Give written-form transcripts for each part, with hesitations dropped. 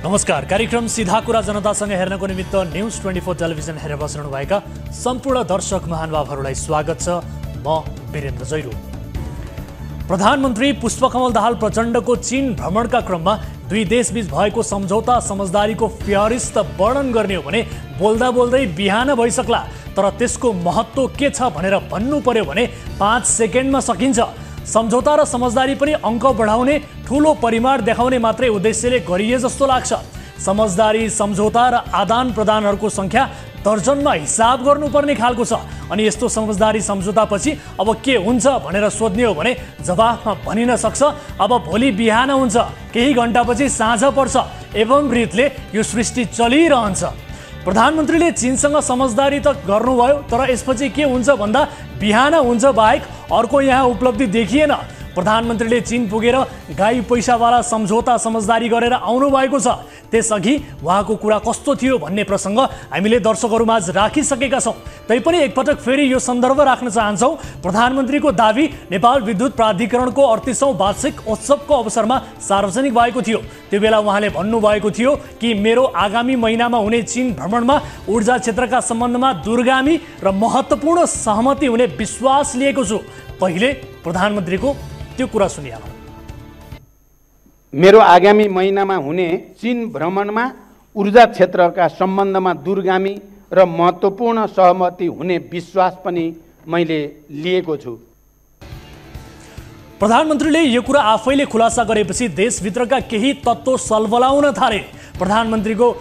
नमस्कार। कार्यक्रम सीधा कुरा जनतासँग हेर्नको निमित्त न्यूज 24 टेलिभिजन हेरेर बस्नुभएका सम्पूर्ण दर्शक महानुभावहरूलाई स्वागत छ। म वीरेन्द्र जैरू। प्रधानमन्त्री पुष्पकमल दाहाल प्रचण्डको चीन भ्रमणका क्रममा दुई देशबीच भएको सम्झौता समझदारीको फ्यारिस्त वर्णन गर्ने हो भने बोल्दा बोल्दै बिहान भइसक्ला, तर त्यसको महत्त्व के छ भनेर भन्नु पर्यो भने 5 सेकेन्डमा सकिन्छ। सम्झौता र समझदारी पनि अङ्क बढाउने, ठूलो परिमाण देखाउने मात्रै उद्देश्यले गरिए जस्तो लाग्छ। समझदारी, सम्झौता र आदान प्रदानहरूको संख्या दर्जनमा हिसाब गर्नुपर्ने खालको छ। अनि यस्तो समझदारी सम्झौतापछि अब के हुन्छ भनेर सोध्ने हो भने जवाफमा भनिन सक्छ अब भोलि बिहान हुन्छ, केही घण्टापछि साँझ पर्छ, एवं रीतले यो सृष्टि चलिरहन्छ। प्रधानमन्त्रीले चीनसँग समझदारी त गर्नुभयो, तर यसपछि के हुन्छ भन्दा बिहान हुन्छ बाहेक अर्को यहाँ उपलब्धि देखिएन। प्रधानमन्त्रीले चीन पुगेर गाई पैसावाला सम्झौता समझदारी गरेर आउनु भएको छ। त्यसअघि उहाँको कुरा कस्तो थियो भन्ने प्रसङ्ग हामीले दर्शकहरूमाझ राखिसकेका छौँ। तैपनि एकपटक फेरि यो सन्दर्भ राख्न चाहन्छौँ। प्रधानमन्त्रीको दाबी नेपाल विद्युत प्राधिकरणको 38औं वार्षिक उत्सवको अवसरमा सार्वजनिक भएको थियो। त्यो बेला उहाँले भन्नुभएको थियो कि मेरो आगामी महिनामा हुने चीन भ्रमणमा ऊर्जा क्षेत्रका सम्बन्धमा दूरगामी र महत्त्वपूर्ण सहमति हुने विश्वास लिएको छु। पहिले प्रधानमन्त्रीको त्यो कुरा सुनिहालौँ। मेरो आगामी महिनामा हुने चीन भ्रमणमा ऊर्जा क्षेत्रका सम्बन्धमा दूरगामी र महत्त्वपूर्ण सहमति हुने विश्वास पनि मैले लिएको छु। प्रधानमन्त्रीले यो कुरा आफैले खुलासा गरेपछि देशभित्रका केही तत्त्व सलबलाउन थाले। प्रधानमन्त्रीको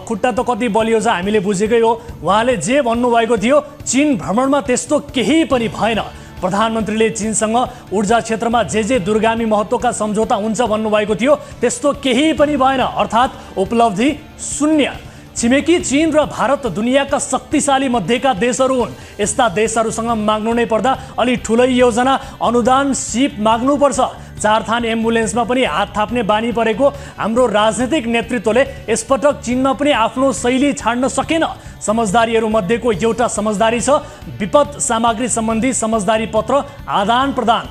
खुट्टा त कति बलियो छ हामीले बुझेकै हो। उहाँले जे भन्नुभएको थियो चीन भ्रमणमा त्यस्तो केही पनि भएन। प्रधानमन्त्रीले चीनसँग ऊर्जा क्षेत्रमा जे दूरगामी महत्त्वका सम्झौता हुन्छ भन्नुभएको थियो त्यस्तो केही पनि भएन, अर्थात् उपलब्धि शून्य। छिमेकी चीन र भारत दुनियाँका शक्तिशाली मध्येका देशहरू हुन्। यस्ता देशहरूसँग माग्नु नै पर्दा अलि ठुलै योजना, अनुदान, सिप माग्नुपर्छ। 4 थान एम्बुलेन्समा पनि हात थाप्ने बानी परेको हाम्रो राजनीतिक नेतृत्वले यसपटक चीनमा पनि आफ्नो शैली छाड्न सकेन। समझदारीहरू मध्येको एउटा समझदारी छ विपद सामग्री सम्बन्धी समझदारी पत्र आदान प्रदान।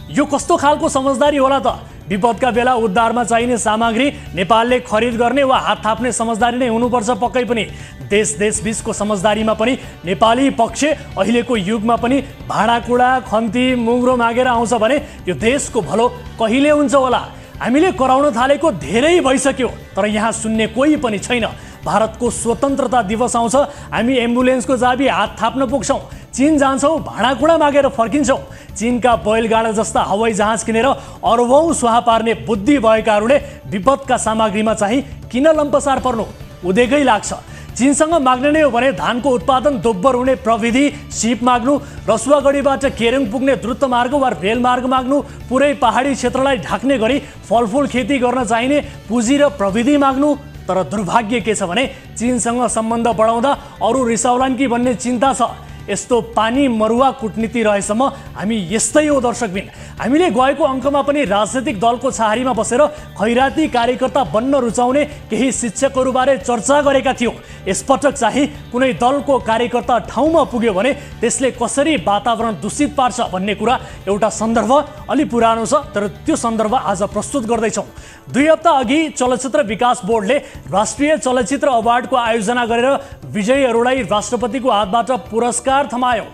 यो कस्तो खालको समझदारी होला त? विपदका बेला उद्धारमा चाहिने सामग्री नेपालले खरिद गर्ने वा हात थाप्ने समझदारी नै हुनुपर्छ पक्कै पनि। देशबीचको समझदारीमा पनि नेपाली पक्ष अहिलेको युगमा पनि भाँडाकुँडा, खन्ती, मुङ्ग्रो मागेर आउँछ भने यो देशको भलो कहिले हुन्छ होला? हामीले कराउन थालेको धेरै भइसक्यो, तर यहाँ सुन्ने कोही पनि छैन। भारतको स्वतन्त्रता दिवस आउँछ, हामी एम्बुलेन्सको चाबी हात थाप्न पुग्छौँ। चीन जान्छौँ, भाँडाकुँडा मागेर फर्किन्छौँ। चीनका बैलगाडा जस्ता हवाई जहाज किनेर अरबौं स्वाहा पार्ने बुद्धि भएकाहरूले विपदका सामग्रीमा चाहिँ किन लम्पसार पर्नु? उदेकै लाग्छ। चीनसँग माग्ने नै हो भने धानको उत्पादन दोब्बर हुने प्रविधि, सिप माग्नु, रसुवागढीबाट केरुङ पुग्ने द्रुत मार्ग वा रेलमार्ग माग्नु, पुरै पहाडी क्षेत्रलाई ढाक्ने गरी फलफुल खेती गर्न चाहिने पुँजी र प्रविधि माग्नु। तर दुर्भाग्य के छ भने चीनसँग सम्बन्ध बढाउँदा अरू रिसाउलान् कि भन्ने चिन्ता छ। यस्तो पानी मरुवा कूटनीति रहेसम्म हामी यस्तै हो दर्शकबिन। हामीले गएको अङ्कमा पनि राजनैतिक दलको छाहारीमा बसेर खैराती कार्यकर्ता बन्न रुचाउने केही शिक्षकहरूबारे चर्चा गरेका थियौँ। यसपटक चाहिँ कुनै दलको कार्यकर्ता ठाउँमा पुग्यो भने त्यसले कसरी वातावरण दूषित पार्छ भन्ने कुरा एउटा सन्दर्भ अलि पुरानो छ, तर त्यो सन्दर्भ आज प्रस्तुत गर्दैछौँ। 2 हप्ता अघि चलचित्र विकास बोर्डले राष्ट्रिय चलचित्र अवार्डको आयोजना गरेर विजयीहरूलाई राष्ट्रपतिको हातबाट पुरस्कार थमायो।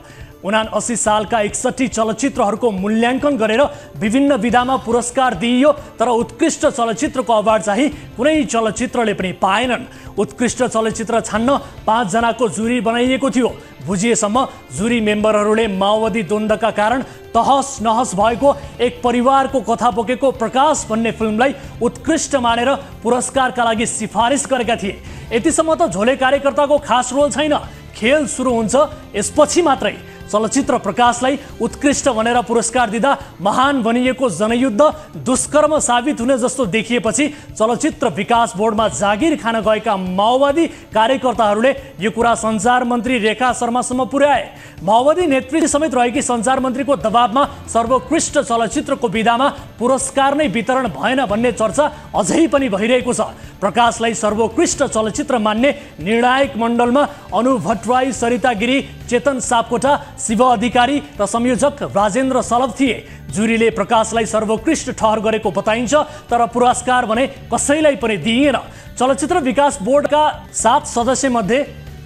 79 सालका 61 चलचित्रहरूको मूल्याङ्कन गरेर विभिन्न विधामा पुरस्कार दिइयो, तर उत्कृष्ट चलचित्रको अवार्ड चाहिँ कुनै चलचित्रले पनि पाएनन्। उत्कृष्ट चलचित्र छान्न 5 जनाको जुरी बनाइएको थियो। बुझिएसम्म जुरी मेम्बरहरूले माओवादी द्वन्द्वका कारण तहस नहस भएको एक परिवारको कथा बोकेको प्रकाश भन्ने फिल्मलाई उत्कृष्ट मानेर पुरस्कारका लागि सिफारिस गरेका थिए। यतिसम्म त झोले कार्यकर्ताको खास रोल छैन, खेल सुरु हुन्छ यसपछि मात्रै। चलचित्र प्रकाशलाई उत्कृष्ट भनेर पुरस्कार दिँदा महान भनिएको जनयुद्ध दुष्कर्म साबित हुने जस्तो देखिएपछि चलचित्र विकास बोर्डमा जागिर खान गएका माओवादी कार्यकर्ताहरूले यो कुरा सञ्चार मन्त्री रेखा शर्मासम्म पुर्याए। माओवादी नेतृत्व समेत रहेकी सञ्चार मन्त्रीको दबावमा सर्वोत्कृष्ट चलचित्रको विधामा पुरस्कार नै वितरण भएन भन्ने चर्चा अझै पनि भइरहेको छ। प्रकाशलाई सर्वोत्कृष्ट चलचित्र मान्ने निर्णायक मण्डलमा अनु भट्टराई, सरिता गिरी, चेतन सापकोटा, शिव अधिकारी र संयोजक राजेन्द्र सलभ थिए। जुरीले प्रकाशलाई सर्वोत्कृष्ट ठहर गरेको बताइन्छ, तर पुरस्कार भने कसैलाई पनि दिइएन। चलचित्र विकास बोर्डका 7 सदस्यमध्ये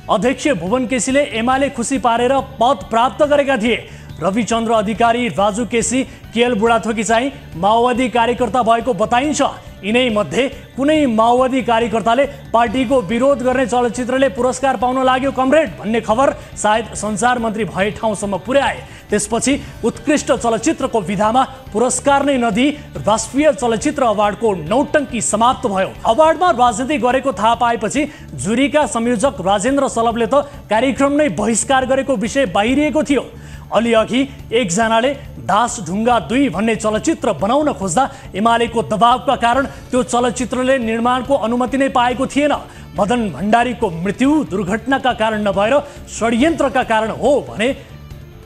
अध्यक्ष भुवन केसीले एमाले खुसी पारेर पद प्राप्त गरेका थिए। रविचन्द्र अधिकारी, राजु केसी, केएल बुढाथोकी चाहिँ माओवादी कार्यकर्ता भएको बताइन्छ। यिनै मध्ये कुनै माओवादी कार्यकर्ताले पार्टीको विरोध गर्ने चलचित्रले पुरस्कार पाउन लाग्यो कमरेड भन्ने खबर सायद सञ्चार मन्त्री भए ठाउँसम्म पुर्याए। त्यसपछि उत्कृष्ट चलचित्रको विधामा पुरस्कार नै नदिई राष्ट्रिय चलचित्र अवार्डको नौटङ्की समाप्त भयो। अवार्डमा राजनीति गरेको थाहा पाएपछि जुरीका संयोजक राजेन्द्र सलभले त कार्यक्रम नै बहिष्कार गरेको विषय बाहिरिएको थियो। अलिअघि एकजनाले दास ढुङ्गा 2 भन्ने चलचित्र बनाउन खोज्दा एमालेको दबावका कारण त्यो चलचित्रले निर्माणको अनुमति नै पाएको थिएन। मदन भण्डारीको मृत्यु दुर्घटनाका कारण नभएर षड्यन्त्रका कारण हो भने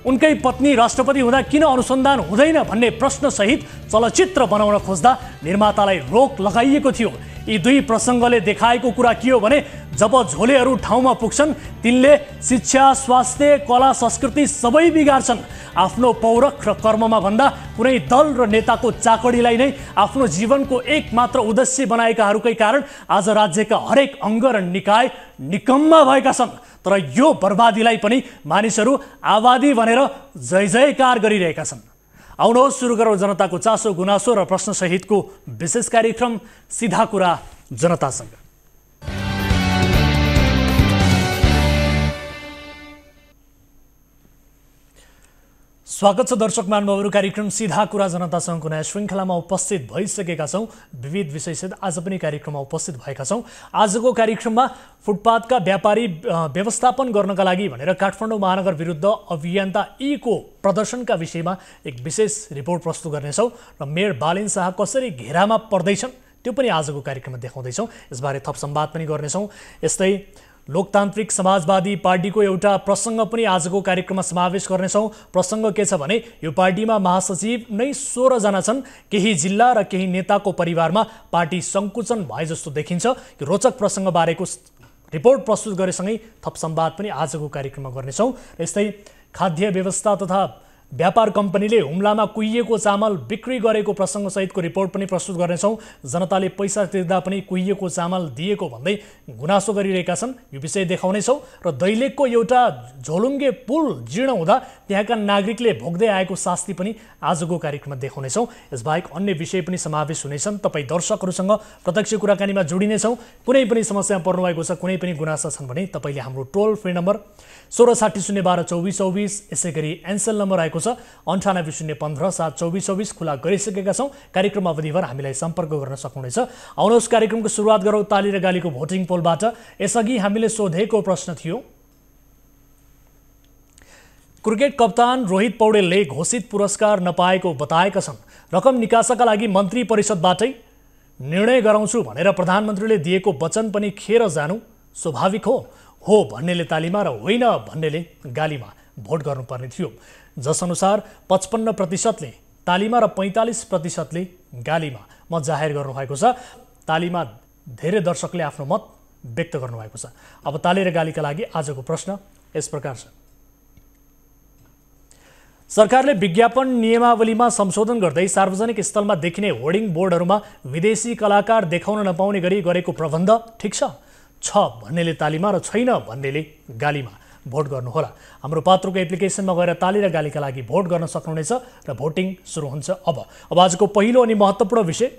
उनकै पत्नी राष्ट्रपति हुँदा किन अनुसन्धान हुँदैन भन्ने प्रश्नसहित चलचित्र बनाउन खोज्दा निर्मातालाई रोक लगाइएको थियो। यी दुई प्रसङ्गले देखाएको कुरा के हो भने जब झोलेहरू ठाउँमा पुग्छन् तिनले शिक्षा, स्वास्थ्य, कला, संस्कृति सबै बिगार्छन्। आफ्नो पौरख र कर्ममा भन्दा कुनै दल र नेताको चाकडीलाई नै आफ्नो जीवनको एकमात्र उद्देश्य बनाएकाहरूकै कारण आज राज्यका हरेक अङ्ग र निकाय निकम्मा भएका छन्। तर यो बर्बादीलाई पनि मानिसहरू आबादी भनेर जय जयकार गरिरहेका छन्। आउनुहोस् सुरु गरौँ जनताको चासो, गुनासो र प्रश्न सहितको विशेष कार्यक्रम सीधा कुरा जनतासँग। स्वागत छ दर्शक महानुभावहरू, कार्यक्रम सीधा कुरा जनतासँगको नयाँ श्रृङ्खलामा उपस्थित भइसकेका छौँ। विविध विषयसहित आज पनि कार्यक्रममा उपस्थित भएका छौँ। आजको कार्यक्रममा फुटपाथका व्यापारी व्यवस्थापन गर्नका लागि भनेर काठमाडौँ महानगर विरुद्ध अभियन्ता ईको प्रदर्शनका विषयमा एक विशेष रिपोर्ट प्रस्तुत गर्नेछौँ र मेयर बालेन शाह कसरी घेरामा पर्दैछन् त्यो पनि आजको कार्यक्रममा देखाउँदैछौँ। यसबारे थप संवाद पनि गर्नेछौँ। यस्तै लोकतान्त्रिक समाजवादी पार्टीको एउटा प्रसङ्ग पनि आजको कार्यक्रममा समावेश गर्नेछौँ। प्रसङ्ग के छ भने यो पार्टीमा महासचिव नै 16 जना छन्। केही जिल्ला र केही नेताको परिवारमा पार्टी सङ्कुचन भए जस्तो देखिन्छ। यो रोचक प्रसङ्ग बारेको रिपोर्ट प्रस्तुत गरेसँगै थप संवाद पनि आजको कार्यक्रममा गर्नेछौँ। यस्तै खाद्य व्यवस्था तथा व्यापार कम्पनीले हुम्लामा कुहिएको चामल बिक्री गरेको प्रसङ्गसहितको रिपोर्ट पनि प्रस्तुत गर्नेछौँ। जनताले पैसा तिर्दा पनि कुहिएको चामल दिएको भन्दै गुनासो गरिरहेका छन्, यो विषय देखाउनेछौँ। र दैलेखको एउटा झोलुङ्गे पुल जीर्ण हुँदा त्यहाँका नागरिकले भोग्दै आएको शास्ति पनि आजको कार्यक्रममा देखाउनेछौँ। यसबाहेक अन्य विषय पनि समावेश हुनेछन्। तपाईँ दर्शकहरूसँग प्रत्यक्ष कुराकानीमा जोडिनेछौँ। कुनै पनि समस्या पर्नुभएको छ, कुनै पनि गुनासा छन् भने तपाईँले हाम्रो टोल फ्री नम्बर 1660122424, यसै गरी एनसेल नम्बर आएको छ 9801572424 खुला गरिसकेका छौँ। कार्यक्रम अवधिभर हामीलाई सम्पर्क गर्न सक्नुहुनेछ। आउनुहोस् कार्यक्रमको सुरुवात गरौँ ताली र गालीको भोटिङ पोलबाट। यसअघि हामीले सोधेको प्रश्न थियो, क्रिकेट कप्तान रोहित पौडेलले घोषित पुरस्कार नपाएको बताएका छन्। रकम निकासाका लागि मन्त्री परिषदबाटै निर्णय गराउँछु भनेर प्रधानमन्त्रीले दिएको वचन पनि खेर जानु स्वाभाविक हो भन्नेले तालीमा र होइन भन्नेले गालीमा भोट गर्नुपर्ने थियो। जसअनुसार 55%ले तालीमा र 45%ले गालीमा मत जाहेर गर्नुभएको छ। तालीमा धेरै दर्शकले आफ्नो मत व्यक्त गर्नुभएको छ। अब ताली र गालीका लागि आजको प्रश्न यस प्रकार छ। सरकारले विज्ञापन नियमावलीमा संशोधन गर्दै सार्वजनिक स्थलमा देखिने होर्डिङ बोर्डहरूमा विदेशी कलाकार देखाउन नपाउने गरी गरेको प्रबन्ध ठिक छ भन्नेले तालीमा र छैन भन्नेले गालीमा भोट गर्नुहोला। हाम्रो पात्रोको एप्लिकेसनमा गएर ताली र गालीका लागि भोट गर्न सक्नुहुनेछ र भोटिङ सुरु हुन्छ। अब आजको पहिलो अनि महत्त्वपूर्ण विषय,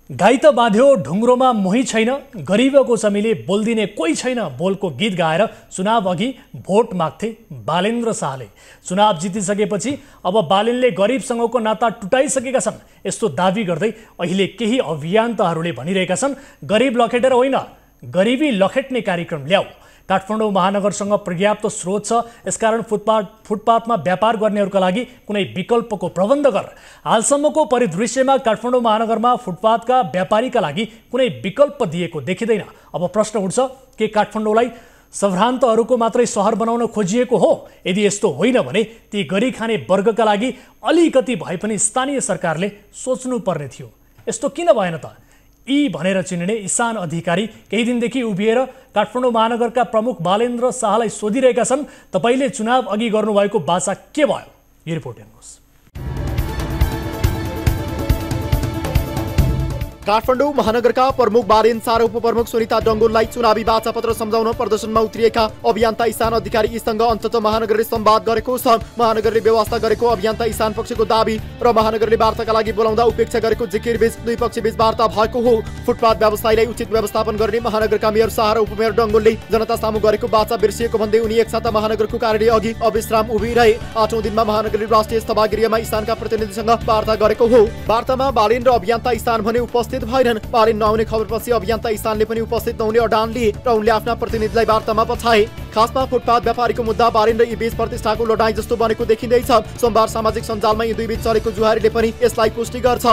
गाई त बाँध्यो ढुङ्ग्रोमा मोही छैन, गरिबको चमीले बोल्दिने कोही छैन बोलको गीत गाएर चुनाव अघि भोट माग्थे बालेन्द्र शाहले। चुनाव जितिसकेपछि अब बालेनले गरिबसँगको नाता टुटाइसकेका छन् यस्तो दावी गर्दै अहिले केही अभियन्ताहरूले भनिरहेका छन् गरिब लखेटेर होइन, गरिबी लखेट्ने कार्यक्रम ल्याऊ। काठमाडौँ महानगरसँग पर्याप्त स्रोत छ, यसकारण फुटपाथमा व्यापार गर्नेहरूका लागि कुनै विकल्पको प्रबन्ध गर। हालसम्मको परिदृश्यमा काठमाडौँ महानगरमा फुटपाथका व्यापारीका लागि कुनै विकल्प दिएको देखिँदैन। अब प्रश्न उठ्छ के काठमाडौँलाई सभ्रान्तहरूको मात्रै सहर बनाउन खोजिएको हो? यदि यस्तो होइन भने ती गरी खाने वर्गका लागि अलिकति भए पनि स्थानीय सरकारले सोच्नुपर्ने थियो। यस्तो किन भएन त? यी भनेर चिनिने इसान अधिकारी केही दिनदेखि उभिएर काठमाडौँ महानगरका प्रमुख बालेन्द्र शाहलाई सोधिरहेका छन्, तपाईँले चुनाव अघि गर्नुभएको बाचा के भयो? यो रिपोर्ट हेर्नुहोस्। काठमाडौँ महानगरका प्रमुख बालेन शाह र उपप्रमुख सुनिता डङ्गोललाई चुनावी बाचापत्र सम्झाउन प्रदर्शनमा उत्रिएका अभियन्ता इसान अधिकारीसँग अन्तत महानगरले संवाद गरेको छ। महानगरले व्यवस्था गरेको अभियन्ता इसान पक्षको दाबी र महानगरले वार्ताका लागि बोलाउँदा उपेक्षा गरेको जिकिर बीच दुई पक्षबीच वार्ता भएको हो। फुटपाथ व्यवसायलाई उचित व्यवस्थापन गर्ने महानगरका मेयर शाह र उपमेयर डङ्गोलले जनता सामु गरेको बाचा बिर्सिएको भन्दै उनी एक साता महानगरको कार्यालय अघि अविश्राम उभिरहे। 8औं दिनमा महानगरले राष्ट्रिय सभागृहमा इसानका प्रतिनिधिसँग वार्ता गरेको हो। वार्तामा बालेन र अभियन्ता इसान भने उपस्थित भएनन्। बालेन नआउने खबरपछि अभियन्ता इसानले पनि उपस्थित नहुने अडान लिए र उनले आफ्ना प्रतिनिधिलाई वार्तामा पठाए। खासमा फुटपाथ व्यापारीको मुद्दा बालेन र यी बीच प्रतिष्ठाको लडाईँ जस्तो बनेको देखिँदैछ। सोमबार सामाजिक सञ्जालमा यी दुई बीच चलेको जुहारीले पनि यसलाई पुष्टि गर्छ।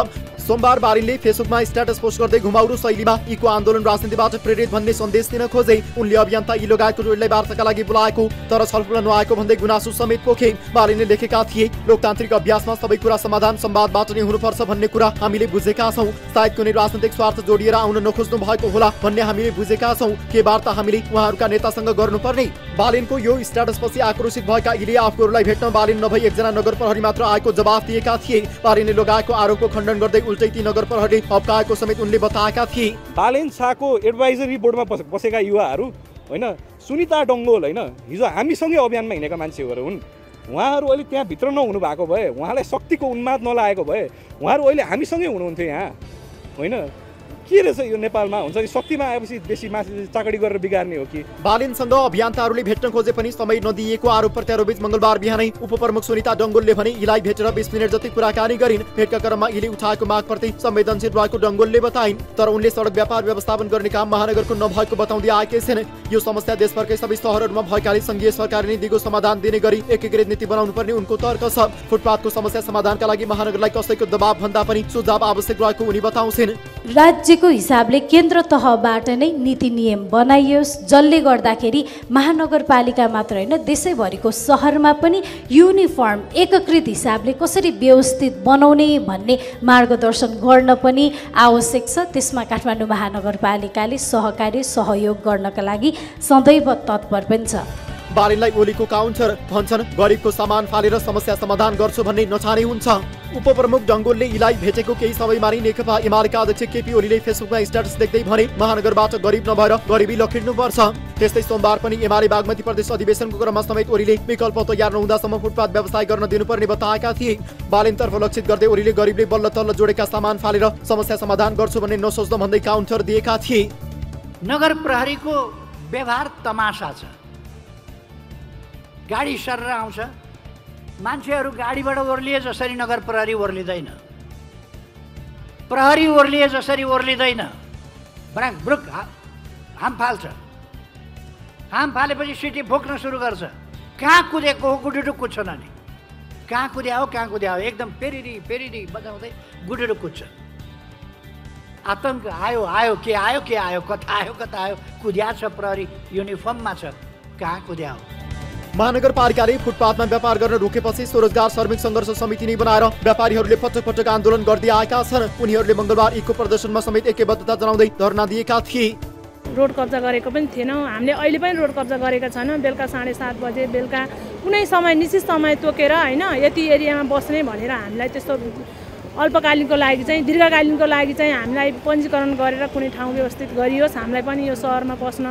सोमबार बालेनले फेसबुकमा स्ट्याटस पोस्ट गर्दै घुमाउरो शैलीमा यीको आन्दोलन राजनीतिबाट प्रेरित भन्ने सन्देश दिन खोजे। उनले अभियन्ता यी लगायतको टोलीलाई वार्ताका लागि बोलाएको तर छलफल नआएको भन्दै गुनासो समेत पोखे। बालेनले लेखेका थिए, लोकतान्त्रिक अभ्यासमा सबै कुरा समाधान संवादबाट नै हुनुपर्छ भन्ने कुरा हामीले बुझेका छौँ। सायद कुनै राजनीतिक स्वार्थ जोडिएर आउन नखोज्नु भएको होला भन्ने हामीले बुझेका छौँ। के वार्ता हामीले उहाँहरूका नेतासँग गर्नुपर्ने? बालेनको यो स्ट्याटसपछि आक्रोशित भएका यीले आफूहरूलाई भेट्न बालेन नभई एकजना नगर प्रहरी मात्र आएको जवाफ दिएका थिए। बालेनले लगाएको आरोपको खण्डन गर्दै उल्टै ती नगर प्रहरीले हप्काएको समेत उनले बताएका थिए। बालेन शाहको एडभाइजरी बोर्डमा बसेका युवाहरू होइन, सुनिता डङ्गोल होइन, हिजो हामीसँगै अभियानमा हिँडेका मान्छेहरू हुन्। उहाँहरू अहिले त्यहाँभित्र नहुनु भएको भए, उहाँलाई शक्तिको उन्माद नलागेको भए उहाँहरू अहिले हामीसँगै हुनुहुन्थ्यो यहाँ होइन। के रहेछ यो नेपालमा? हुन्छ कि शक्तिमा आएपछि बेसी माथि चाकडी गरेर बिगार्ने हो कि? बालेनसँग अभियन्ताहरूले भेट्न खोजे पनि समय नदिएको आरोप प्रत्यारोपित मंगलबार बिहानै उपप्रमुख सुनिता डङ्गोलले भने यीलाई भेटेर 20 मिनट जति कुराकानी गरिन्। भेटका क्रममा यीले उठाएको मागप्रति संवेदनशील रहेको डङ्गोलले बताइन्। तर उनले सडक व्यापार व्यवस्थापन गर्ने काम महानगरको नभएको बताउँदै आएकै छिन्। यो समस्या देशभरकै सबै शहरहरूमा भएकाले संघीय सरकारले दिगो समाधान दिने गरी एकीकृत नीति बनाउनु पर्ने उनको तर्क छ। फुटपाथको समस्या समाधानका लागि महानगरलाई कसैको दबाव भन्दा पनि सुझाव आवश्यक रहेको उनी बताउँछिन्। राज्यको हिसाबले केन्द्र तहबाट नै नीति नियम बनाइयोस्, जसले गर्दाखेरि महानगरपालिका मात्र होइन देशैभरिको सहरमा पनि युनिफर्म एकीकृत हिसाबले कसरी व्यवस्थित बनाउने भन्ने मार्गदर्शन गर्न पनि आवश्यक छ। त्यसमा काठमाडौँ महानगरपालिकाले सहकारी सहयोग गर्नका लागि सदैव तत्पर पनि छ। बालेनलाई ओलीको काउन्टर भन्छन्, गरिबको सामान फालेर समस्या समाधान गर्छु भन्ने नचाने हुन्छ। उपप्रमुख डङ्गोलले यीलाई भेटेको केही समयमा नै नेकपा एमालेका अध्यक्ष केपी ओलीले फेसबुकमा स्ट्याटस देख्दै भने महानगरबाट गरिब नभएर गरिबी लखिड्नुपर्छ। त्यस्तै सोमबार पनि एमाले बागमती प्रदेश अधिवेशनको क्रममा समेत ओलीले विकल्प तयार नहुँदासम्म फुटपाथ व्यवसाय गर्न दिनुपर्ने बताएका थिए। बालेनतर्फ लक्षित गर्दै ओलीले गरिबले बल्ल तल्ल जोडेका सामान फालेर समस्या समाधान गर्छु भन्ने नसोच्न भन्दै काउन्टर दिएका थिए। नगर प्रहरीको व्यवहार तमासा छ। गाडी सरेर आउँछ, मान्छेहरू गाडीबाट ओर्लिए जसरी नगर प्रहरी ओर्लिँदैन, प्रहरी ओर्लिए जसरी ओर्लिँदैन। ब्राङ ब्रुक हाम फाल्छ, हाम फालेपछि सिटी भोक्न सुरु गर्छ। कहाँ कुदेको हो गुडुडु कुद्छ नानी, कहाँ कुद्या हो एकदम पेरिरी बजाउँदै गुडुडु कुद्छ। आतङ्क आयो के आयो कता आयो कुद्या छ, प्रहरी युनिफर्ममा छ, कहाँ कुद्या हो। महानगरपालिकाले फुटपाथमा व्यापार गर्न रोकेपछि स्वरोजगार श्रमिक सङ्घर्ष समिति नै बनाएर व्यापारीहरूले पटक पटक आन्दोलन गर्दै आएका छन्। उनीहरूले मंगलबार इको प्रदर्शनमा समेत एकबद्धता जनाउँदै धरना दिएका थिए। रोड कब्जा गरेको पनि थिएनौँ, हामीले अहिले पनि रोड कब्जा गरेका छैनौँ। बेलुका 7:30 बजे बेलुका कुनै समय निश्चित समय तोकेर होइन यति एरियामा बस्ने भनेर हामीलाई त्यस्तो अल्पकालीनको लागि चाहिँ दीर्घकालीनको लागि चाहिँ हामीलाई पञ्जीकरण गरेर कुनै ठाउँ व्यवस्थित गरियोस्। हामीलाई पनि यो सहरमा बस्न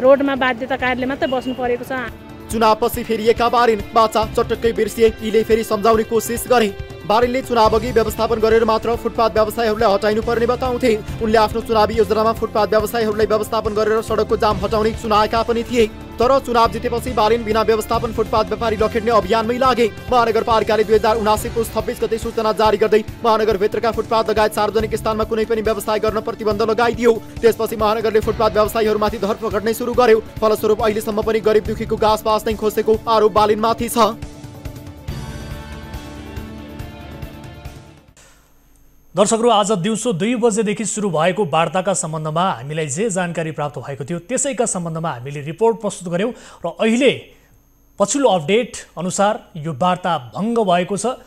रोडमा बाध्यता कारणले मात्रै बस्नु परेको छ। चुनावपछि फेरिएका बालेन बाचा चटक्कै बिर्सिए। यीले फेरि सम्झाउने कोसिस गरे। बालेनले चुनाव अघि व्यवस्थापन गरेर मात्र फुटपाथ व्यवसायहरूलाई हटाइनु पर्ने बताउँथे। उनले आफ्नो चुनावी योजनामा फुटपाथ व्यवसायहरूलाई व्यवस्थापन गरेर सडकको जाम हटाउने सुनाएका पनि थिए। तर चुनाव जितेपछि बालेन बिना व्यवस्थापन फुटपाथ व्यापारी लखेड्ने अभियानमै लागे। महानगरपालिकाले 2079 पुस 26 गते सूचना जारी गर्दै महानगरभित्रका फुटपाथ लगायत सार्वजनिक स्थानमा कुनै पनि व्यवसाय गर्न प्रतिबन्ध लगाइदियो। त्यसपछि महानगरले फुटपाथ व्यवसायीहरूमाथि धरपकड नै सुरु गर्यो। फलस्वरूप अहिलेसम्म पनि गरिब दुखीको गाँस बास नै खोसेको आरोप बालेनमाथि छ। दर्शकहरू, आज दिउँसो 2 बजेदेखि सुरु भएको वार्ताका सम्बन्धमा हामीलाई जे जानकारी प्राप्त भएको थियो त्यसैका सम्बन्धमा हामीले रिपोर्ट प्रस्तुत गर्यौं र अहिले पछिल्लो अपडेट अनुसार यो वार्ता भङ्ग भएको छ।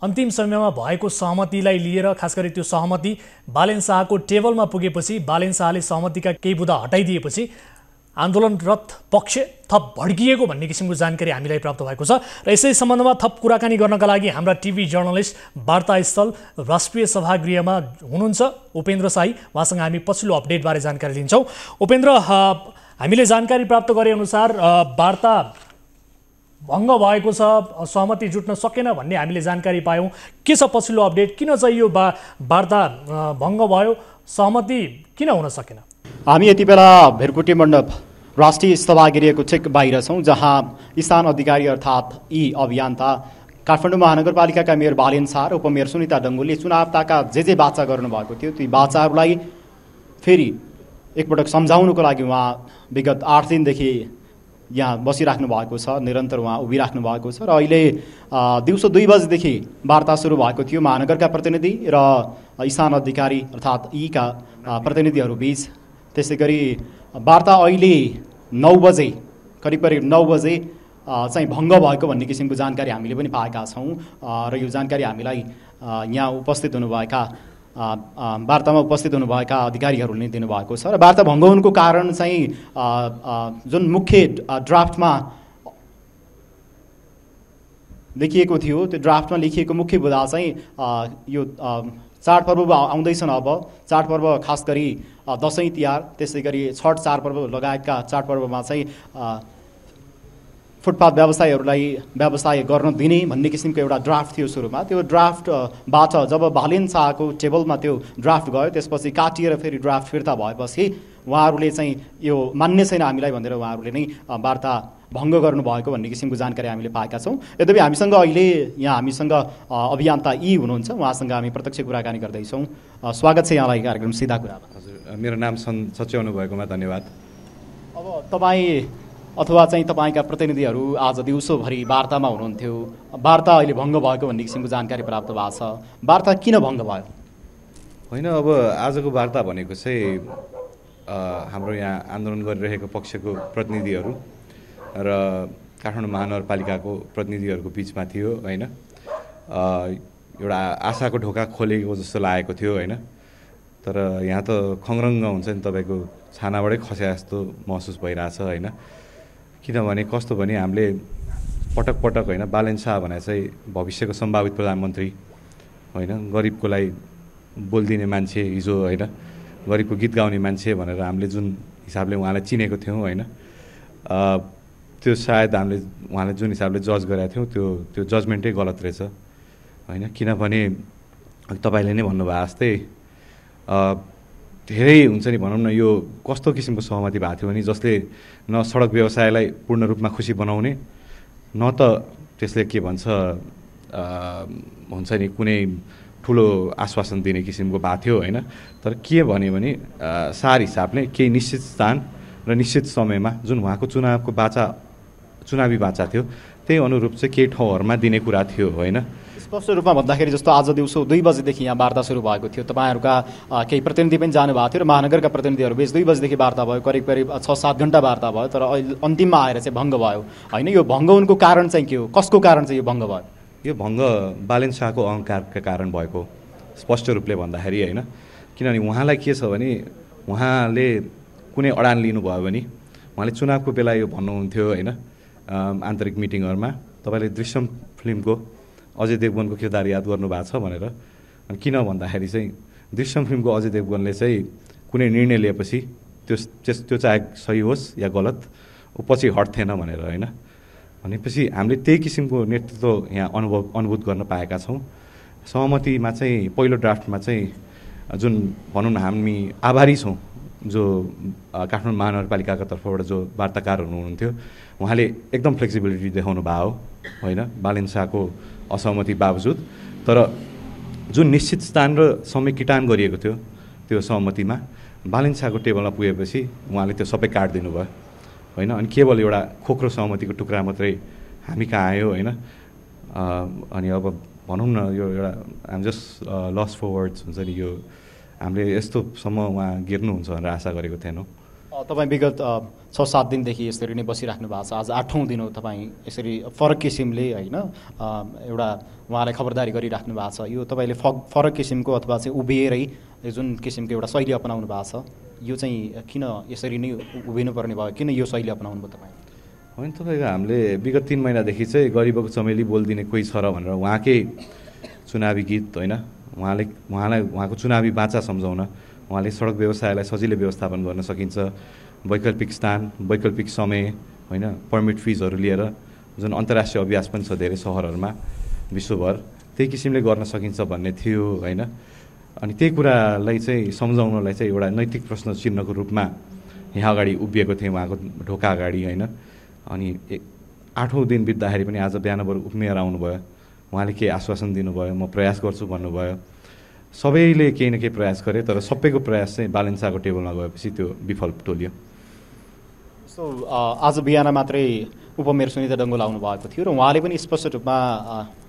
अन्तिम समयमा भएको सहमतिलाई लिएर खास गरी त्यो सहमति बालेन शाहको टेबलमा पुगेपछि बालेन शाहले सहमतिका केही बुँदा हटाइदिएपछि आन्दोलनरत पक्ष थप भड्किएको भन्ने किसिमको जानकारी हामीलाई प्राप्त भएको छ र यसै सम्बन्धमा थप कुराकानी गर्नका लागि हाम्रा टिभी जर्नलिस्ट वार्तास्थल राष्ट्रिय सभागृहमा हुनुहुन्छ उपेन्द्र शाही। उहाँसँग हामी पछिल्लो अपडेटबारे जानकारी लिन्छौँ। उपेन्द्र, हामीले जानकारी प्राप्त गरे अनुसार वार्ता भङ्ग भएको छ, सहमति जुट्न सकेन भन्ने हामीले जानकारी पायौँ। के छ पछिल्लो अपडेट? किन चाहिँ यो वार्ता भङ्ग भयो? सहमति किन हुन सकेन? हामी यति बेला भेरकुटे मण्डप राष्ट्रिय सभागृहको ठिक बाहिर छौँ, जहाँ इसान अधिकारी अर्थात् यी अभियन्ता काठमाडौँ महानगरपालिकाका मेयर बालेन शाह र उपमेयर सुनिता डङ्गोलले चुनावताका जे बाचा गर्नुभएको थियो ती बाचाहरूलाई फेरि एकपटक सम्झाउनुको लागि उहाँ विगत 8 दिनदेखि यहाँ बसिराख्नु भएको छ, निरन्तर उहाँ उभिराख्नु भएको छ र अहिले दिउँसो 2 बजेदेखि वार्ता सुरु भएको थियो महानगरका प्रतिनिधि र इसान अधिकारी अर्थात् यीका प्रतिनिधिहरू बीच। त्यसै गरी वार्ता अहिले 9 बजे करिब 9 बजे चाहिँ भङ्ग भएको भन्ने किसिमको जानकारी हामीले पनि पाएका छौँ र यो जानकारी हामीलाई यहाँ उपस्थित हुनुभएका वार्तामा उपस्थित हुनुभएका अधिकारीहरूले नै दिनुभएको छ र वार्ता भङ्ग हुनुको कारण चाहिँ जुन मुख्य ड्राफ्टमा लेखिएको थियो त्यो ड्राफ्टमा लेखिएको मुख्य बुँदा चाहिँ यो चाडपर्व आउँदैछन्। अब चाडपर्व खास गरी दसैँ तिहार, त्यसै गरी छठ चाडपर्व लगायतका चाडपर्वमा चाहिँ फुटपाथ व्यवसायीहरूलाई व्यवसाय गर्न दिने भन्ने किसिमको एउटा ड्राफ्ट थियो सुरुमा। त्यो ड्राफ्टबाट जब बालेन शाहको टेबलमा त्यो ड्राफ्ट गयो त्यसपछि काटिएर फेरि ड्राफ्ट फिर्ता भएपछि उहाँहरूले चाहिँ यो मान्य छैन हामीलाई भनेर उहाँहरूले नै वार्ता भङ्ग गर्नुभएको भन्ने किसिमको जानकारी हामीले पाएका छौँ। यद्यपि हामीसँग अहिले यहाँ हामीसँग अभियन्ता यी हुनुहुन्छ, उहाँसँग हामी प्रत्यक्ष कुराकानी गर्दैछौँ। स्वागत छ यहाँलाई कार्यक्रम सिधा कुरामा। हजुर, मेरो नाम सच्याउनु भएकोमा धन्यवाद। अब तपाईँ अथवा चाहिँ तपाईँका प्रतिनिधिहरू आज दिउँसोभरि वार्तामा हुनुहुन्थ्यो, वार्ता अहिले भङ्ग भएको भन्ने किसिमको जानकारी प्राप्त भएको छ। वार्ता किन भङ्ग भयो? होइन, अब आजको वार्ता भनेको चाहिँ हाम्रो यहाँ आन्दोलन गरिरहेको पक्षको प्रतिनिधिहरू र काठमाडौँ महानगरपालिकाको प्रतिनिधिहरूको बिचमा थियो होइन। एउटा आशाको ढोका खोलेको जस्तो लागेको थियो होइन। तर यहाँ त खङ्रङ्ग हुन्छ नि, तपाईँको छानाबाटै खसे जस्तो महसुस भइरहेछ होइन। किनभने कस्तो भने हामीले पटक पटक होइन बालेन शाह भने चाहिँ भविष्यको सम्भावित प्रधानमन्त्री होइन, गरिबको लागि बोलिदिने मान्छे, हिजो होइन गरिबको गीत गाउने मान्छे भनेर हामीले जुन हिसाबले उहाँलाई चिनेको थियौँ होइन, त्यो सायद हामीले उहाँलाई जुन हिसाबले जज गरेका थियौँ त्यो जजमेन्टै गलत रहेछ होइन। किनभने तपाईँले नै भन्नुभयो जस्तै धेरै हुन्छ नि, भनौँ न यो कस्तो किसिमको सहमति भएको थियो भने जसले न सडक व्यवसायलाई पूर्ण रूपमा खुसी बनाउने, न त त्यसले के भन्छ हुन्छ नि कुनै ठुलो आश्वासन दिने किसिमको भएको थियो होइन। तर के भन्यो भने सार हिसाबले केही निश्चित स्थान र निश्चित समयमा जुन उहाँको चुनावी बाचा थियो त्यही अनुरूप चाहिँ केही ठाउँहरूमा दिने कुरा थियो होइन। स्पष्ट रूपमा भन्दाखेरि जस्तो आज दिउँसो 2 बजेदेखि यहाँ वार्ता सुरु भएको थियो, तपाईँहरूका केही प्रतिनिधि पनि जानुभएको थियो र महानगरका प्रतिनिधिहरू बीच 2 बजेदेखि वार्ता भयो, करिब 6-7 घन्टा वार्ता भयो। तर अहिले अन्तिममा आएर चाहिँ भङ्ग भयो होइन। यो भङ्ग हुनुको कारण चाहिँ के हो? कसको कारण चाहिँ यो भङ्ग भयो? यो भङ्ग बालेन शाहको अहङ्कारका कारण भएको स्पष्ट रूपले भन्दाखेरि होइन। किनभने उहाँलाई के छ भने उहाँले कुनै अडान लिनुभयो भने उहाँले चुनावको बेला यो भन्नुहुन्थ्यो होइन आन्तरिक मिटिङहरूमा, तपाईँले दृश्यम फिल्मको अजय देवगनको किरदार याद गर्नुभएको छ भनेर। अनि किन भन्दाखेरि चाहिँ दृश्यम फिल्मको अजय देवगनले चाहिँ कुनै निर्णय लिएपछि त्यो चाहे सही होस् या गलत ऊ पछि हट्थेन भनेर होइन। भनेपछि हामीले त्यही किसिमको नेतृत्व यहाँ अनुभूत गर्न पाएका छौँ। सहमतिमा चाहिँ पहिलो ड्राफ्टमा चाहिँ जुन भनौँ न हामी आभारी छौँ जो काठमाडौँ महानगरपालिकाका तर्फबाट जो वार्ताकार हुनुहुन्थ्यो उहाँले एकदम फ्लेक्सिबिलिटी देखाउनु भयो होइन बालेन शाहको असहमति बावजुद। तर जुन निश्चित स्थान र समय किटान गरिएको थियो त्यो सहमतिमा बालेन शाहको टेबलमा पुगेपछि उहाँले त्यो सबै काटिदिनु भयो होइन। अनि केवल एउटा खोक्रो सहमतिको टुक्रा मात्रै हामी कहाँ आयो होइन। अनि अब भनौँ न यो एउटा हामी जस्ट लस फर वर्ड्स हुन्छ नि, यो हामीले यस्तोसम्म उहाँ गिर्नुहुन्छ भनेर आशा गरेको थिएनौँ। तपाईँ विगत 6-7 दिनदेखि यसरी नै बसिराख्नु भएको छ, आज 8औँ दिन हो तपाईँ यसरी फरक किसिमले होइन एउटा उहाँलाई खबरदारी गरिराख्नु भएको छ। यो तपाईँले फरक किसिमको अथवा चाहिँ उभिएरै जुन किसिमको एउटा शैली अपनाउनु भएको छ यो चाहिँ किन यसरी नै उभिनुपर्ने भयो, किन यो शैली अपनाउनु भयो तपाईँ? होइन, तपाईँको हामीले विगत 3 महिनादेखि चाहिँ गरिबको चमेली बोलिदिने कोही छ र भनेर उहाँकै चुनावी गीत होइन, उहाँको चुनावी बाचा सम्झाउन उहाँले सडक व्यवसायलाई सजिलै व्यवस्थापन गर्न सकिन्छ, वैकल्पिक स्थान, वैकल्पिक समय होइन, पर्मिट फिजहरू लिएर जुन अन्तर्राष्ट्रिय अभ्यास पनि छ धेरै सहरहरूमा विश्वभर, त्यही किसिमले गर्न सकिन्छ भन्ने थियो होइन। अनि त्यही कुरालाई चाहिँ सम्झाउनलाई चाहिँ एउटा नैतिक प्रश्न चिन्हको रूपमा यहाँ अगाडि उभिएको थिएँ, उहाँको ढोका अगाडि होइन। अनि 8औं दिन बित्दाखेरि पनि आज बिहान बरु उभिएर आउनुभयो, उहाँले केही आश्वासन दिनुभयो, म प्रयास गर्छु भन्नुभयो। सबैले केही न केही प्रयास गरे, तर सबैको प्रयास चाहिँ बालेन्साको टेबलमा गएपछि त्यो विफल टोलियो। सो आज बिहान मात्रै उपमेयर सुनिता डङ्गोल आउनु भएको थियो र उहाँले पनि स्पष्ट रूपमा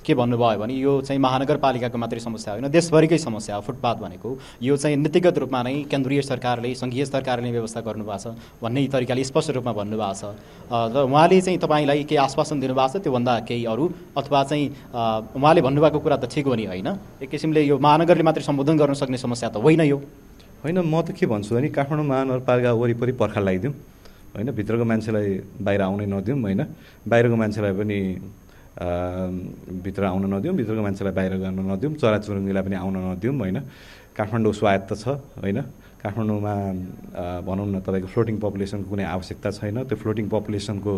के भन्नुभयो भने यो चाहिँ महानगरपालिकाको मात्रै समस्या होइन, देशभरिकै समस्या हो फुटपाथ भनेको। यो चाहिँ नीतिगत रूपमा नै केन्द्रीय सरकारले, सङ्घीय सरकारले व्यवस्था गर्नुभएको छ भन्ने तरिकाले स्पष्ट रूपमा भन्नुभएको छ। र उहाँले चाहिँ तपाईँलाई केही आश्वासन दिनुभएको छ त्योभन्दा केही अरू, अथवा चाहिँ उहाँले भन्नुभएको कुरा त ठिक हो नि होइन, एक किसिमले यो महानगरले मात्रै सम्बोधन गर्न सक्ने समस्या त होइन यो? होइन, म त के भन्छु भने काठमाडौँ महानगरपालिका वरिपरि पर्खाल लगाइदिउँ होइन, भित्रको मान्छेलाई बाहिर आउनै नदिउँ होइन, बाहिरको मान्छेलाई पनि भित्र आउन नदिउँ, भित्रको मान्छेलाई बाहिर गर्न नदिउँ, चराचुरुङ्गीलाई पनि आउन नदिउँ होइन। काठमाडौँ स्वायत्त छ होइन, काठमाडौँमा भनौँ न तपाईँको फ्लोटिङ पपुलेसनको कुनै आवश्यकता छैन, त्यो फ्लोटिङ पपुलेसनको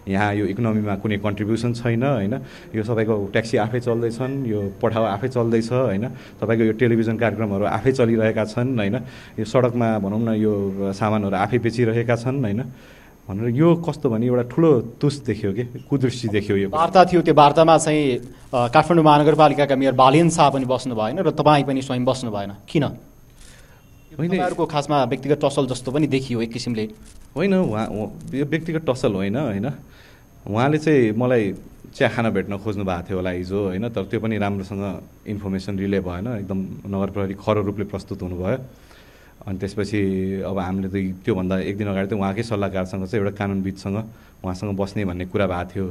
यहाँ यो इकोनोमीमा कुनै कन्ट्रिब्युसन छैन होइन। यो सबैको ट्याक्सी आफै चल्दैछन्, यो पठाउ आफै चल्दैछ होइन, तपाईँको यो टेलिभिजन कार्यक्रमहरू आफै चलिरहेका छन् होइन, यो सडकमा भनौँ न यो सामानहरू आफै बेचिरहेका छन् होइन भनेर यो कस्तो भने एउटा ठुलो तुस देखियो कि कुदृष्टि देखियो। यो वार्ता थियो, त्यो वार्तामा चाहिँ काठमाडौँ महानगरपालिकाका मेयर बालेन शाह पनि बस्नु भएन र तपाईँ पनि स्वयं बस्नु भएन, किन? तपाईँहरूको खासमा व्यक्तिगत टसल जस्तो पनि देखियो एक किसिमले। होइन, उहाँ यो व्यक्तिगत टसल होइन होइन, उहाँले चाहिँ मलाई चिया खाना भेट्न खोज्नु भएको थियो होला हिजो होइन, तर त्यो पनि राम्रोसँग इन्फर्मेसन रिले भएन, एकदम नगर प्रहरी खरो रूपले प्रस्तुत हुनुभयो। अनि त्यसपछि अब हामीले त त्योभन्दा एक दिन अगाडि त उहाँकै सल्लाहकारसँग चाहिँ एउटा कानुनविदसँग उहाँसँग बस्ने भन्ने कुरा भएको थियो,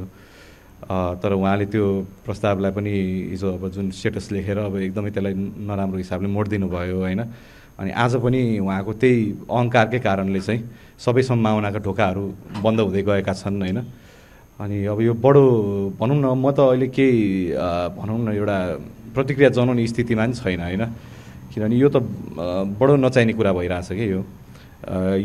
तर उहाँले त्यो प्रस्तावलाई पनि हिजो अब जुन स्टेटस लेखेर अब एकदमै त्यसलाई नराम्रो हिसाबले मोडिदिनु भयो होइन। अनि आज पनि उहाँको त्यही अहङ्कारकै कारणले चाहिँ सबै सम्भावनाका ढोकाहरू बन्द हुँदै गएका छन् होइन। अनि अब यो बडो भनौँ न, म त अहिले केही भनौँ न एउटा प्रतिक्रिया जनाउने स्थितिमा पनि छैन होइन, किनभने यो त बडो नचाहिने कुरा भइरहेछ कि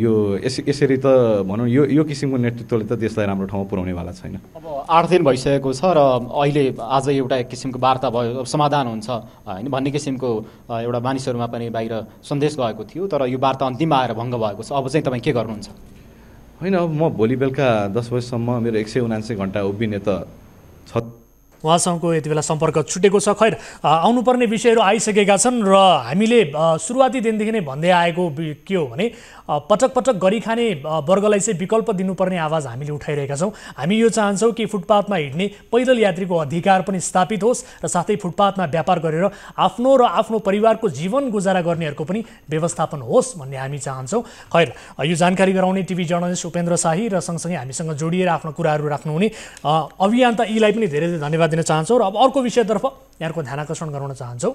यो यसरी त भनौँ यो किसिमको नेतृत्वले त देशलाई राम्रो ठाउँमा पुर्याउनेवाला छैन। अब 8 दिन भइसकेको छ र अहिले आज एउटा एक किसिमको वार्ता भयो, समाधान हुन्छ होइन भन्ने किसिमको एउटा मानिसहरूमा पनि बाहिर सन्देश गएको थियो, तर यो वार्ता अन्तिममा आएर भङ्ग भएको छ। अब चाहिँ तपाईँ के गर्नुहुन्छ? होइन, अब म भोलि बेलुका 10 बजीसम्म मेरो 179 घन्टा उभिने त छ। उहाँसँगको यति बेला सम्पर्क छुटेको छ। खैर, आउनुपर्ने विषयहरू आइसकेका छन् र हामीले सुरुवाती दिनदेखि नै भन्दै आएको के हो भने पटक पटक गरी खाने वर्गलाई चाहिँ विकल्प दिनुपर्ने आवाज हामीले उठाइरहेका छौँ। हामी यो चाहन्छौँ कि फुटपाथमा हिँड्ने पैदल यात्रीको अधिकार पनि स्थापित होस् र साथै फुटपाथमा व्यापार गरेर आफ्नो र आफ्नो परिवारको जीवन गुजारा गर्नेहरूको पनि व्यवस्थापन होस् भन्ने हामी चाहन्छौँ। खैर, यो जानकारी गराउने टिभी जर्नलिस्ट उपेन्द्र शाही र सँगसँगै हामीसँग जोडिएर आफ्नो कुराहरू राख्नुहुने अभियन्ता यीलाई पनि धेरै धेरै धन्यवाद दिन चाहन्छौँ। र अब अर्को विषयतर्फ यहाँको ध्यान आकर्षण गराउन चाहन्छौँ।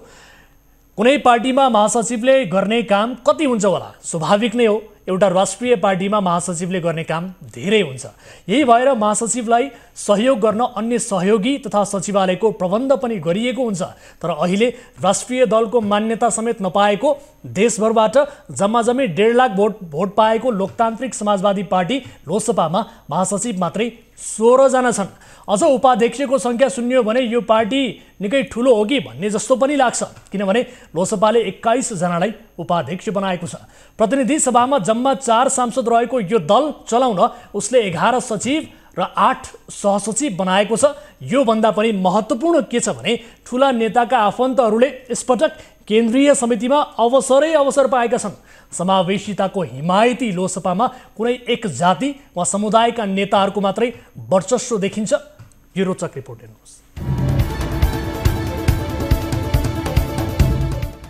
कुनै पार्टीमा महासचिवले गर्ने काम कति हुन्छ होला? स्वाभाविक नै हो, एउटा राष्ट्रिय पार्टीमा महासचिवले गर्ने काम धेरै हुन्छ। यही भएर महासचिवलाई सहयोग गर्न अन्य सहयोगी तथा सचिवालयको प्रबन्ध पनि गरिएको हुन्छ। तर अहिले राष्ट्रिय दलको मान्यता समेत नपाएको, देशभरबाट जम्माजम्मी 1.5 लाख भोट पाएको लोकतान्त्रिक समाजवादी पार्टी लोसपामा महासचिव मात्रै 16 जना छन्। अझ उपाध्यक्षको सङ्ख्या सुन्यो भने यो पार्टी निकै ठुलो हो कि भन्ने जस्तो पनि लाग्छ, किनभने लोसपाले 21 जनालाई उपाध्यक्ष बनाएको छ। प्रतिनिधि सभामा जम्मा 4 सांसद रहेको यो दल चलाउन उसले 11 सचिव र 8 सहसचिव बनाएको छ। यो भन्दा पनि महत्त्वपूर्ण के छ भने ठुला नेताका आफन्तहरूले यसपटक केन्द्रीय समितिमा अवसर पाएका छन्। समावेशिताको हिमायती लोसपामा कुनै एक जाति वा समुदायका नेताहरूको मात्रै वर्चस्व देखिन्छ। यो रोचक रिपोर्ट हेर्नुहोस्।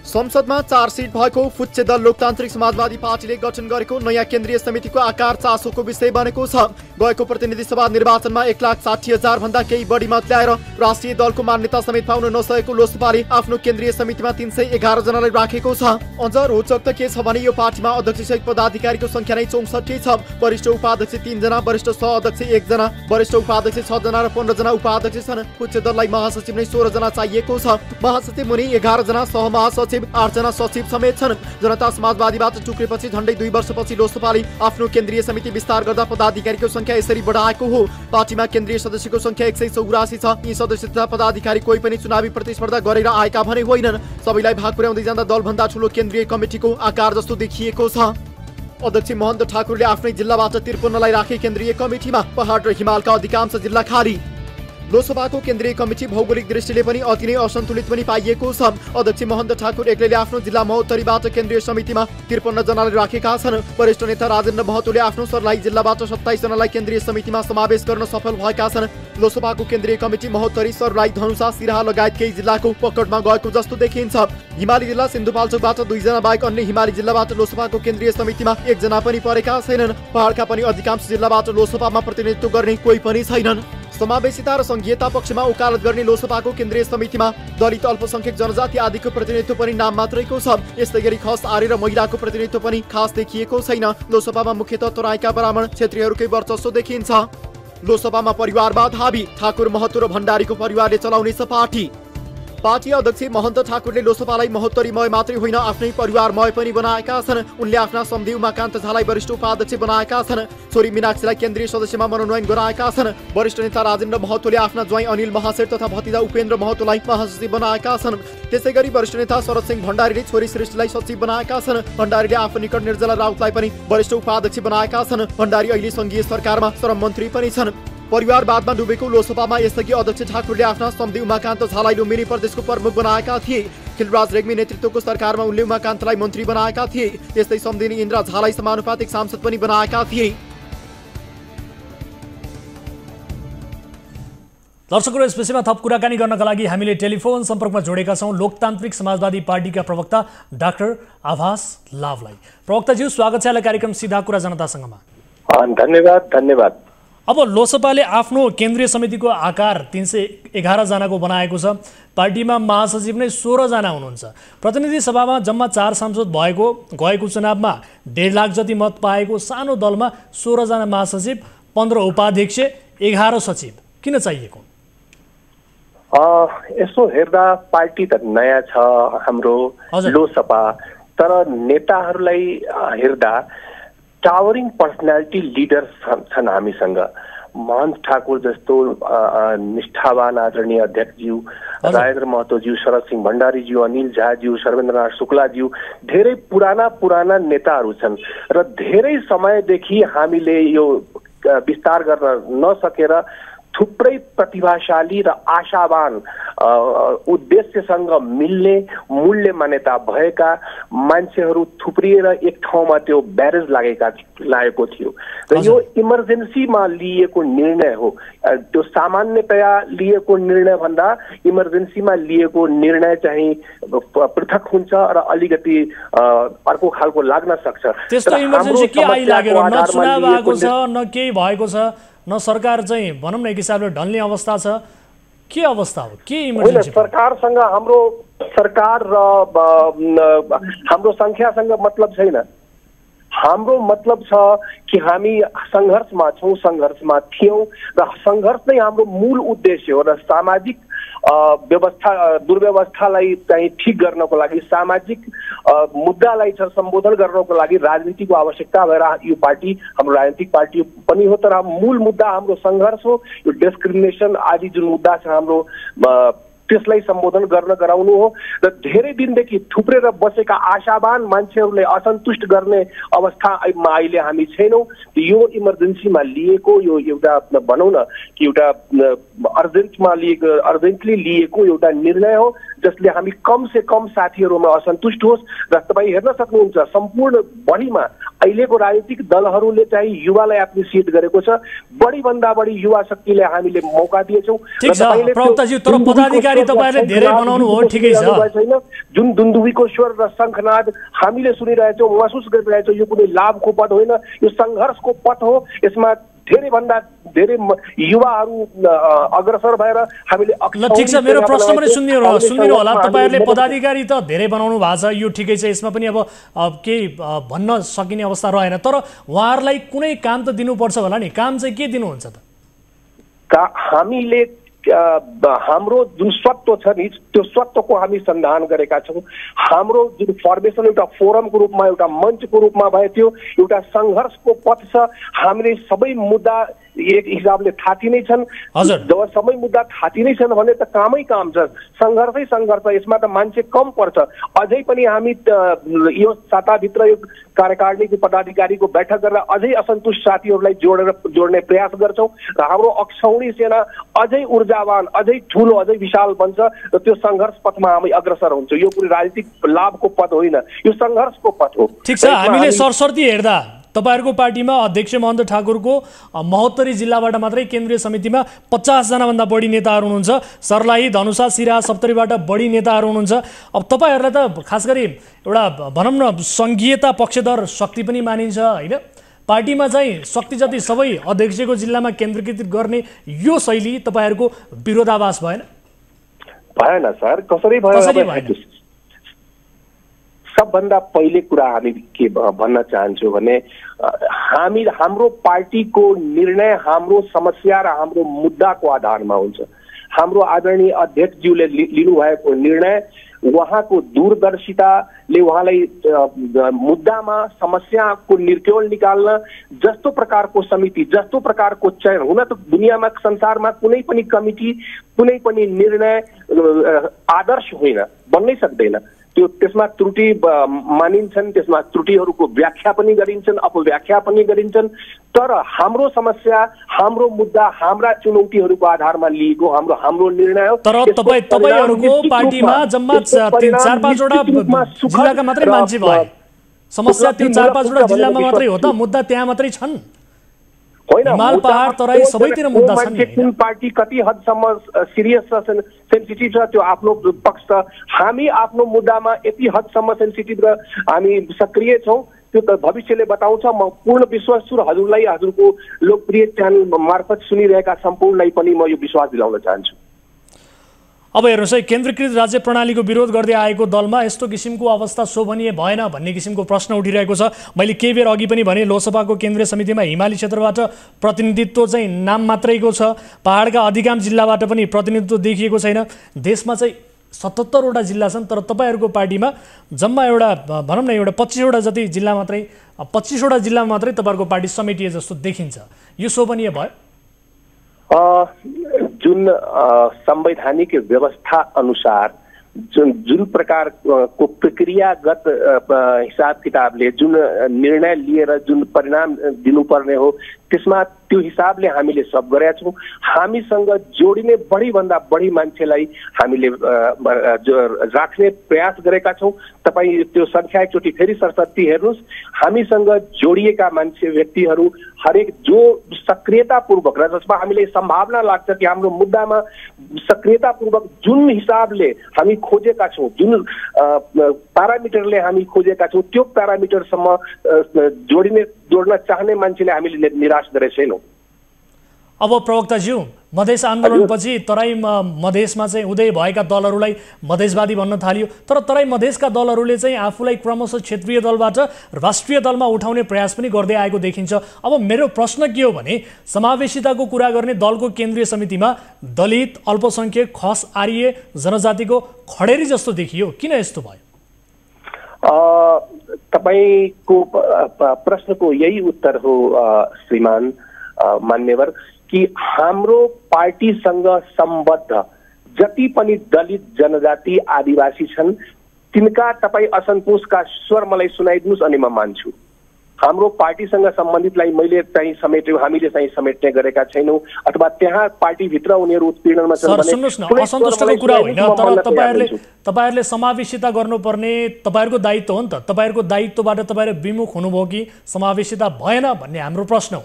संसदमा 4 सिट भएको फुच्चे दल लोकतान्त्रिक समाजवादी पार्टीले गठन गरेको नयाँ केन्द्रीय समितिको आकार चासोको विषय बनेको छ। गएको प्रतिनिधि सभा निर्वाचनमा 1,60,000 भन्दा केही बढी मत ल्याएर राष्ट्रिय दलको मान्यता समेत पाउन नसकेको लोसपाले आफ्नो केन्द्रीय समितिमा 311 जनालाई राखेको छ। अझ रोचक त के छ भने यो पार्टीमा अध्यक्षसहित पदाधिकारीको संख्या नै 64 छ। वरिष्ठ उपाध्यक्ष 3 जना, वरिष्ठ सहअध्यक्ष 1 जना, वरिष्ठ उपाध्यक्ष 6 जना र 15 जना उपाध्यक्ष छन्। उच्च दललाई महासचिव नै 16 जना चाहिएको छ। महासचिव मुनि 11 जना, सहमहासचिव 8 जना, सचिव समेत छन्। जनता समाजवादीबाट टुक्रेपछि झण्डै 2 वर्षपछि लोसपाले आफ्नो केन्द्रीय समिति विस्तार गर्दा पदाधिकारीको संख्या यसरी बढाएको हो। पार्टीमा केन्द्रीय सदस्यको संख्या 184 छ। यी सदस्य तथा पदाधिकारी कोही पनि चुनावी प्रतिस्पर्धा गरेर आएका भने होइनन्। सबैलाई भाग पुर्याउँदै जाँदा दलभन्दा ठूलो केन्द्रीय कमिटीको आकार जस्तो देखिएको छ। अध्यक्ष महन्त ठाकुरले आफ्नै जिल्लाबाट 53लाई राखे केन्द्रीय कमिटीमा। पहाड र हिमालका अधिकांश जिल्ला खाली। लोकसभाको केन्द्रीय कमिटी भौगोलिक दृष्टिले पनि अति नै असन्तुलित पनि पाइएको छ। अध्यक्ष महन्त ठाकुर एक्लैले आफ्नो जिल्ला महोत्तरीबाट केन्द्रीय समितिमा 53 जनालाई राखेका छन्। वरिष्ठ नेता राजेन्द्र महतोले आफ्नो सर्लाही जिल्लाबाट 27 जनालाई केन्द्रीय समितिमा समावेश गर्न सफल भएका छन्। लोकसभाको केन्द्रीय कमिटी महोत्तरी, सर्लाही, धनुषा, सिराहा लगायत केही जिल्लाको पकडमा गएको जस्तो देखिन्छ। हिमाली जिल्ला सिन्धुपाल्चोकबाट 2 जना बाहेक अन्य हिमाली जिल्लाबाट लोकसभाको केन्द्रीय समितिमा 1 जना पनि परेका छैनन्। पहाडका पनि अधिकांश जिल्लाबाट लोकसभामा प्रतिनिधित्व गर्ने कोही पनि छैनन्। समावेशिता र संघीयता पक्षमा वकालत गर्ने लोकसभाको केन्द्रीय समितिमा दलित, अल्पसंख्यक, जनजाति आदिको प्रतिनिधित्व पनि नाम मात्रैको छ। यस्तै गरी खस, आर्य र महिलाको प्रतिनिधित्व पनि खास देखिएको छैन। लोकसभामा मुख्यतः तराईका ब्राह्मण क्षेत्रीयहरूकै वर्चस्व देखिन्छ। लोकसभामा परिवारवाद हावी। ठाकुर, महतो र भण्डारीको परिवारले चलाउनेछ पार्टी। पार्टी अध्यक्ष महन्त ठाकुरले लोकसभालाई महोत्तरीमय मात्रै होइन आफ्नै परिवारमय पनि बनाएका छन्। उनले आफ्ना सम्धी उमाकान्त झालाई वरिष्ठ उपाध्यक्ष बनाएका छन्। छोरी मीनाक्षीलाई केन्द्रीय सदस्यमा मनोनयन गराएका छन्। वरिष्ठ नेता राजेन्द्र महतोले आफ्ना ज्वाइँ अनिल महासेठ तथा भतिजा उपेन्द्र महतोलाई महासचिव बनाएका छन्। त्यसै गरी वरिष्ठ नेता शरद सिंह भण्डारीले छोरी श्रेष्ठलाई सचिव बनाएका छन्। भण्डारीले आफू निकट निर्जला राउतलाई पनि वरिष्ठ उपाध्यक्ष बनाएका छन्। भण्डारी अहिले संघीय सरकारमा श्रम मन्त्री पनि छन्। परिवारवादमा डुबेको लोकसभामा यसअघि अध्यक्ष ठाकुरले आफ्ना सम्धी उमाकान्त झालाई लुम्बिनी प्रदेशको प्रमुख बनाएका थिए। खिलराज रेग्मी नेतृत्वको सरकारमा उनले उमाकान्तलाई मन्त्री बनाएका थिए। त्यस्तै सम्धिनी इन्द्रा झालाई समानुपातिक सांसद पनि बनाएका थिए। दर्शकहरू, यस विषयमा थप कुराकानी गर्नका लागि हामीले टेलिफोन सम्पर्कमा जोडेका छौँ लोकतान्त्रिक समाजवादी पार्टीका प्रवक्ता डाक्टर आभास लाभलाई। प्रवक्ताज्यू, स्वागत छ कार्यक्रम सिधा कुरा जनतासँगमा। धन्यवाद। अब लोकसभाले आफ्नो केन्द्रीय समितिको आकार 311 जनाको बनाएको छ। पार्टीमा महासचिव नै 16 जना हुनुहुन्छ। प्रतिनिधि सभामा जम्मा 4 सांसद गएको चुनावमा 1.5 लाख जति मत पाएको सानो दलमा 16 जना महासचिव, 15 उपाध्यक्ष, 11 सचिव किन चाहिएको? यसो हेर्दा पार्टी त नयाँ छ हाम्रो लोकसभा, तर नेताहरूलाई हेर्दा टावरिङ पर्सनालिटी लिडर छन् हामीसँग। महन्त ठाकुर जस्तो निष्ठावान आदरणीय अध्यक्षज्यू, राजेन्द्र महतोज्यू, शरद सिंह भण्डारीज्यू, अनिल झाज्यू, सर्वेन्द्रनाथ शुक्लाज्यू, धेरै पुराना नेताहरू छन् र धेरै समयदेखि हामीले यो विस्तार गर्न नसकेर थुप्रै प्रतिभाशाली र आशावान उद्देश्यसँग मिल्ने मूल्य मान्यता भएका मान्छेहरू थुप्रिएर एक ठाउँमा त्यो ब्यारेज लागेको थियो र यो इमर्जेन्सीमा लिएको निर्णय हो। त्यो सामान्यतया लिएको निर्णय भन्दा इमर्जेन्सीमा लिएको निर्णय चाहिँ पृथक हुन्छ र अलिकति अर्को खालको लाग्न सक्छ। त्यस्तो इमर्जेन्सी के आइलागेर न चुनाव आएको छ, न केही भएको छ, न सरकार चाहिँ भनौँ न एक हिसाबले ढल्ने अवस्था छ। के अवस्था हो? के इमर्जेन्सी? सरकारसँग सरकार र हाम्रो संख्यासँग मतलब छैन। हाम्रो मतलब छ कि हामी सङ्घर्षमा छौँ, सङ्घर्षमा थियौँ र सङ्घर्ष नै हाम्रो मूल उद्देश्य हो र सामाजिक दुर्व्यवस्थालाई चाहिँ ठिक गर्नको लागि, सामाजिक मुद्दालाई सम्बोधन गर्नको लागि राजनीतिको आवश्यकता भएर यो पार्टी हाम्रो राजनीतिक पार्टी पनि हो। तर मूल मुद्दा हाम्रो सङ्घर्ष हो। यो डिस्क्रिमिनेसन आदि जुन मुद्दा छ हाम्रो त्यसलाई सम्बोधन गर्न गराउनु हो र धेरै दिनदेखि थुप्रेर बसेका आशावान मान्छेहरूले असन्तुष्ट गर्ने अवस्थामा अहिले हामी छैनौँ। यो इमर्जेन्सीमा लिएको यो एउटा भनौँ न कि एउटा अर्जेन्टली लिएको एउटा निर्णय हो जसले हामी कम से कम साथीहरूमा असन्तुष्ट होस्। र तपाईँ हेर्न सक्नुहुन्छ सम्पूर्ण बढीमा अहिलेको राजनीतिक दलहरूले चाहिँ युवालाई एप्रिसिएट गरेको छ। बढीभन्दा बढी युवा शक्तिले हामीले मौका दिएछौँ। जुन दुन्दुभीको स्वर र शङ्खनाद हामीले सुनिरहेछौँ, महसुस गरिरहेछौँ, यो कुनै लाभको पथ होइन, यो सङ्घर्षको पथ हो। यसमा धेरैभन्दा धेरै युवाहरू अग्रसर भएर हामीले ल ठिक छ, मेरो प्रश्न पनि सुनिदिनु होला। तपाईहरुले पदाधिकारी त धेरै बनाउनु भएको छ, यो ठिकै छ, यसमा पनि अब केही भन्न सकिने अवस्था रहेन, तर उहाँहरूलाई कुनै काम त दिनुपर्छ होला नि। काम चाहिँ के दिनुहुन्छ त? हामीले हाम्रो जुन सत्व छ नि त्यो सत्वको हामी सन्धान गरेका छौँ। हाम्रो जुन फर्मेसन एउटा फोरमको रूपमा एउटा मञ्चको रूपमा भयो, त्यो एउटा सङ्घर्षको पथ छ। हामीले सबै मुद्दा एक हिसाबले थाती नै छन्। जब सबै मुद्दा थाती नै छन् भने त कामै काम छ, सङ्घर्षै सङ्घर्ष, यसमा त मान्छे कम पर्छ। अझै पनि हामी यो साताभित्र यो कार्यकारिणीको पदाधिकारीको बैठक गरेर अझै असन्तुष्ट साथीहरूलाई जोड्ने प्रयास गर्छौँ र हाम्रो अक्षौणी सेना अझै ऊर्जावान, अझै ठुलो, अझै विशाल बन्छ र त्यो सङ्घर्ष पथमा हामी अग्रसर हुन्छौँ। यो कुनै राजनीतिक लाभको पथ होइन, यो सङ्घर्षको पथ हो। ठिक छ, हामीले सरसर्ती हेर्दा तपाईहरुको पार्टीमा अध्यक्ष महन्त ठाकुरको ७२ जिल्लाबाट मात्रै केन्द्रीय समितिमा 50 जना भन्दा बढी नेताहरू हुनुहुन्छ। सर्लाही, धनुषा, सिराहा, सप्तरीबाट बढी नेताहरू हुनुहुन्छ। अब तपाईहरुलाई त खास गरी एउटा भनौँ न संघीयता पक्षधर शक्ति पनि मानिन्छ हैन? पार्टीमा चाहिँ शक्ति जति सबै अध्यक्षको जिल्लामा केन्द्रीकृत गर्ने यो शैली तपाईहरुको विरोधाभास भएन? भएन सर, कसरी भयो? सबभन्दा पहिले कुरा हामी के भन्न चाहन्छु भने हाम्रो पार्टीको निर्णय हाम्रो समस्या र हाम्रो मुद्दाको आधारमा हुन्छ। हाम्रो आदरणीय अध्यक्षज्यूले लिनुभएको निर्णय, उहाँको दूरदर्शिताले उहाँलाई मुद्दामा समस्याको निर्क्योल निकाल्न जस्तो प्रकारको समिति, जस्तो प्रकारको चयन हुन त दुनियाँमा संसारमा कुनै पनि कमिटी, कुनै पनि निर्णय आदर्श होइन, बन्नै सक्दैन। त्यो त्यसमा त्रुटि मानिन्छन्, त्यसमा त्रुटिहरूको व्याख्या पनि गरिन्छन्, अपव्याख्या पनि गरिन्छन्, तर हाम्रो समस्या, हाम्रो मुद्दा, हाम्रा चुनौतीहरूको आधारमा लिएको हाम्रो निर्णय हो। तर तपाईहरुको पार्टीमा जम्मा 4-5 वटा जिल्लाका मात्रै मान्छे भए, समस्या त्यो 4-5 वटा जिल्लामा मात्रै हो त? मुद्दा त्यहाँ मात्रै छन्? होइन, हिमाल पहाड तराई सबैतिर मुद्दा छन्। कुन पार्टी कति हदसम्म सिरियस छ, सेन्सिटिभ छ, त्यो आफ्नो पक्ष छ। हामी आफ्नो मुद्दामा यति हदसम्म सेन्सिटिभ र हामी सक्रिय छौँ, त्यो त भविष्यले बताउँछ। म पूर्ण विश्वास छु र हजुरलाई, हजुरको लोकप्रिय च्यानल मार्फत सुनिरहेका सम्पूर्णलाई पनि म यो विश्वास दिलाउन चाहन्छु। अब हेर्नुहोस् है, केन्द्रीकृत राज्य प्रणालीको विरोध गर्दै आएको दलमा यस्तो किसिमको अवस्था शोभनीय भएन भन्ने किसिमको प्रश्न उठिरहेको छ। मैले केही बेर अघि पनि भने लोकसभाको केन्द्रीय समितिमा हिमाली क्षेत्रबाट प्रतिनिधित्व चाहिँ नाम मात्रैको छ, पहाडका अधिकांश जिल्लाबाट पनि प्रतिनिधित्व देखिएको छैन। देशमा चाहिँ 77 वटा जिल्ला छन्, तर तपाईहरुको पार्टीमा जम्मा एउटा भनौँ न एउटा 25 वटा जति जिल्ला मात्रै, 25 वटा जिल्लामा मात्रै तपाईहरुको पार्टी समेटिए जस्तो देखिन्छ। यो शोभनीय भयो? जुन संवैधानिक व्यवस्था अनुसार जुन प्रकारको प्रक्रियागत हिसाब किताबले जुन निर्णय लिएर जुन परिणाम दिनुपर्ने हो, त्यसमा त्यो हिसाबले हामीले सब गरेका छौँ। हामीसँग जोडिने बढीभन्दा बढी मान्छेलाई हामीले राख्ने प्रयास गरेका छौँ। तपाईँ त्यो सङ्ख्या एकचोटि फेरि सरसर्ती हेर्नुहोस्, हामीसँग जोडिएका मान्छे, व्यक्तिहरू हरेक जो सक्रियतापूर्वक र जसमा हामीले सम्भावना लाग्छ कि हाम्रो मुद्दामा सक्रियतापूर्वक जुन हिसाबले हामी खोजेका छौँ, जुन प्यारामिटरले हामी खोजेका छौँ, त्यो प्यारामिटरसम्म जोड्न चाहने मान्छेले हामीले निराश गरेका छैनौँ। अब प्रवक्ताज्यू, मधेस आन्दोलनपछि तराई मधेसमा चाहिँ उदय भएका दलहरूलाई मधेसवादी भन्न थालियो, तर तराई मधेसका दलहरूले चाहिँ आफूलाई क्रमशः क्षेत्रीय दलबाट राष्ट्रिय दलमा उठाउने प्रयास पनि गर्दै आएको देखिन्छ। अब मेरो प्रश्न के हो भने, समावेशिताको कुरा गर्ने दलको केन्द्रीय समितिमा दलित, अल्पसङ्ख्यक, खस, आर्य जनजातिको खडेरी जस्तो देखियो, किन यस्तो भयो? तपाईको प्रश्नको यही उत्तर हो श्रीमान मान्यवर, कि हाम्रो पार्टीसँग सम्बद्ध जति पनि दलित, जनजाति, आदिवासी छन्, तिनका तपाईँ असन्तोषका स्वर मलाई सुनाइदिनुहोस् अनि म मान्छु। हाम्रो पार्टीसँग सम्बन्धितलाई मैले चाहिँ समेट्यो, हामीले चाहिँ समेट्ने गरेका छैनौँ, अथवा त्यहाँ पार्टीभित्र उनीहरू उत्पीडनमा छन् भने सुन्नुहोस् न, असन्तुष्टको कुरा होइन, तर तपाईहरुले समावेशिता गर्नुपर्ने तपाईहरुको दायित्व हो नि त। तपाईहरुको दायित्वबाट तपाईहरु विमुख हुनुभयो कि समावेशिता भएन भन्ने हाम्रो प्रश्न हो।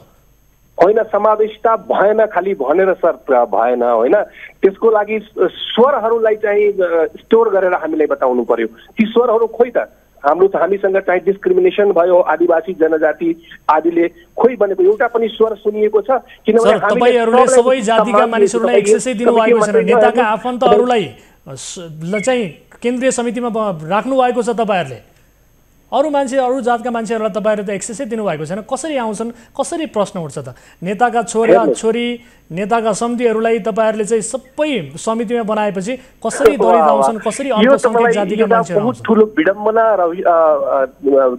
होइन, समावेशिता भएन खालि भनेर सर भएन होइन, त्यसको लागि स्वरहरूलाई चाहिँ स्टोर गरेर हामीलाई बताउनु पर्यो। ती स्वरहरू खोइ त हामीसँग चाहिँ डिस्क्रिमिनेसन भयो, आदिवासी जनजाति आदिले खोइ बनेको एउटा पनि स्वर सुनिएको छ? किनभने तपाईहरुले सबै जातिका मानिसहरूलाई एक्सेसै दिनु भएको छैन, नेताका आफन्तहरूलाई चाहिँ केन्द्रीय समितिमा राख्नु भएको छ तपाईहरुले। अरू मान्छे अरू जातका मान्छेहरूलाई तपाईहरुले त एक्सेसै दिनुभएको छैन, कसरी आउँछन्, कसरी प्रश्न उठ्छ त? नेताका छोरा छोरी नेताका समितिहरूलाई तपाईहरुले चाहिँ सबै समितिमा बनाएपछि कसरी दलित आउँछन्, कसरी अल्पसंख्यक जातिका मान्छेहरू बहुत ठुलो विडम्बना र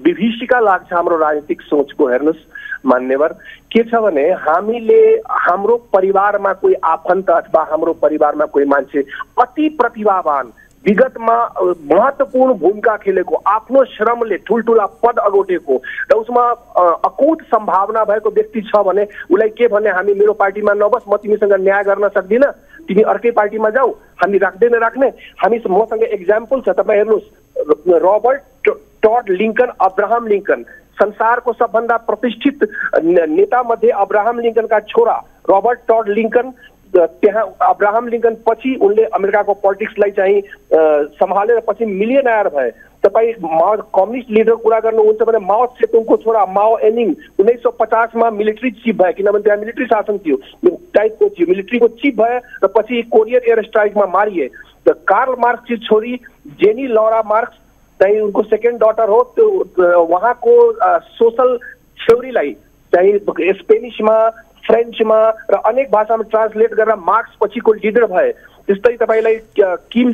विभीषिका लाग्छ हाम्रो राजनीतिक सोचको। हेर्नुस् मान्यवर, के छ भने हामीले हाम्रो परिवारमा कोही आफन्त अथवा हाम्रो परिवारमा कोही मान्छे अति प्रतिभावान विगतमा महत्त्वपूर्ण भूमिका खेलेको, आफ्नो श्रमले ठुल्ठुला पद अगोटेको र उसमा अकुत सम्भावना भएको व्यक्ति छ भने उसलाई के भने हामी मेरो पार्टीमा नबस, म तिमीसँग न्याय गर्न सक्दिन, तिमी अर्कै पार्टीमा जाऊ, हामी राख्दैन राख्ने। हामी मसँग एक्जाम्पल छ, तपाईँ हेर्नुहोस् रबर्ट टड लिङ्कन, अब्राहम लिङ्कन, संसारको सबभन्दा प्रतिष्ठित नेता मध्ये अब्राहम लिङ्कनका छोरा रबर्ट टड लिङ्कन। त्यहाँ अब्राहम लिङ्कन पछि उनले अमेरिकाको पोलिटिक्सलाई चाहिँ सम्हालेर पछि मिलियनर भए। तपाईँ कम्युनिस्ट लिडर कुरा गर्नुहुन्छ भने माओ सेतुङको छोरा माओ एनिङ 1950 मा मिलिट्री चिफ भए, किनभने त्यहाँ मिलिट्री शासन थियो, टाइपको थियो, मिलिट्रीको चिफ भए र पछि कोरियन एयर स्ट्राइकमा मारिए। र कार्ल मार्क्सकी छोरी जेनी लौरा मार्क्स चाहिँ उनको सेकेन्ड डटर हो, त्यो उहाँको सोसल थ्योरीलाई चाहिँ स्पेनिसमा, फ्रेन्चमा र अनेक भाषामा ट्रान्सलेट गरेर मार्क्स पछिको लिडर भए। त्यस्तै तपाईलाई किम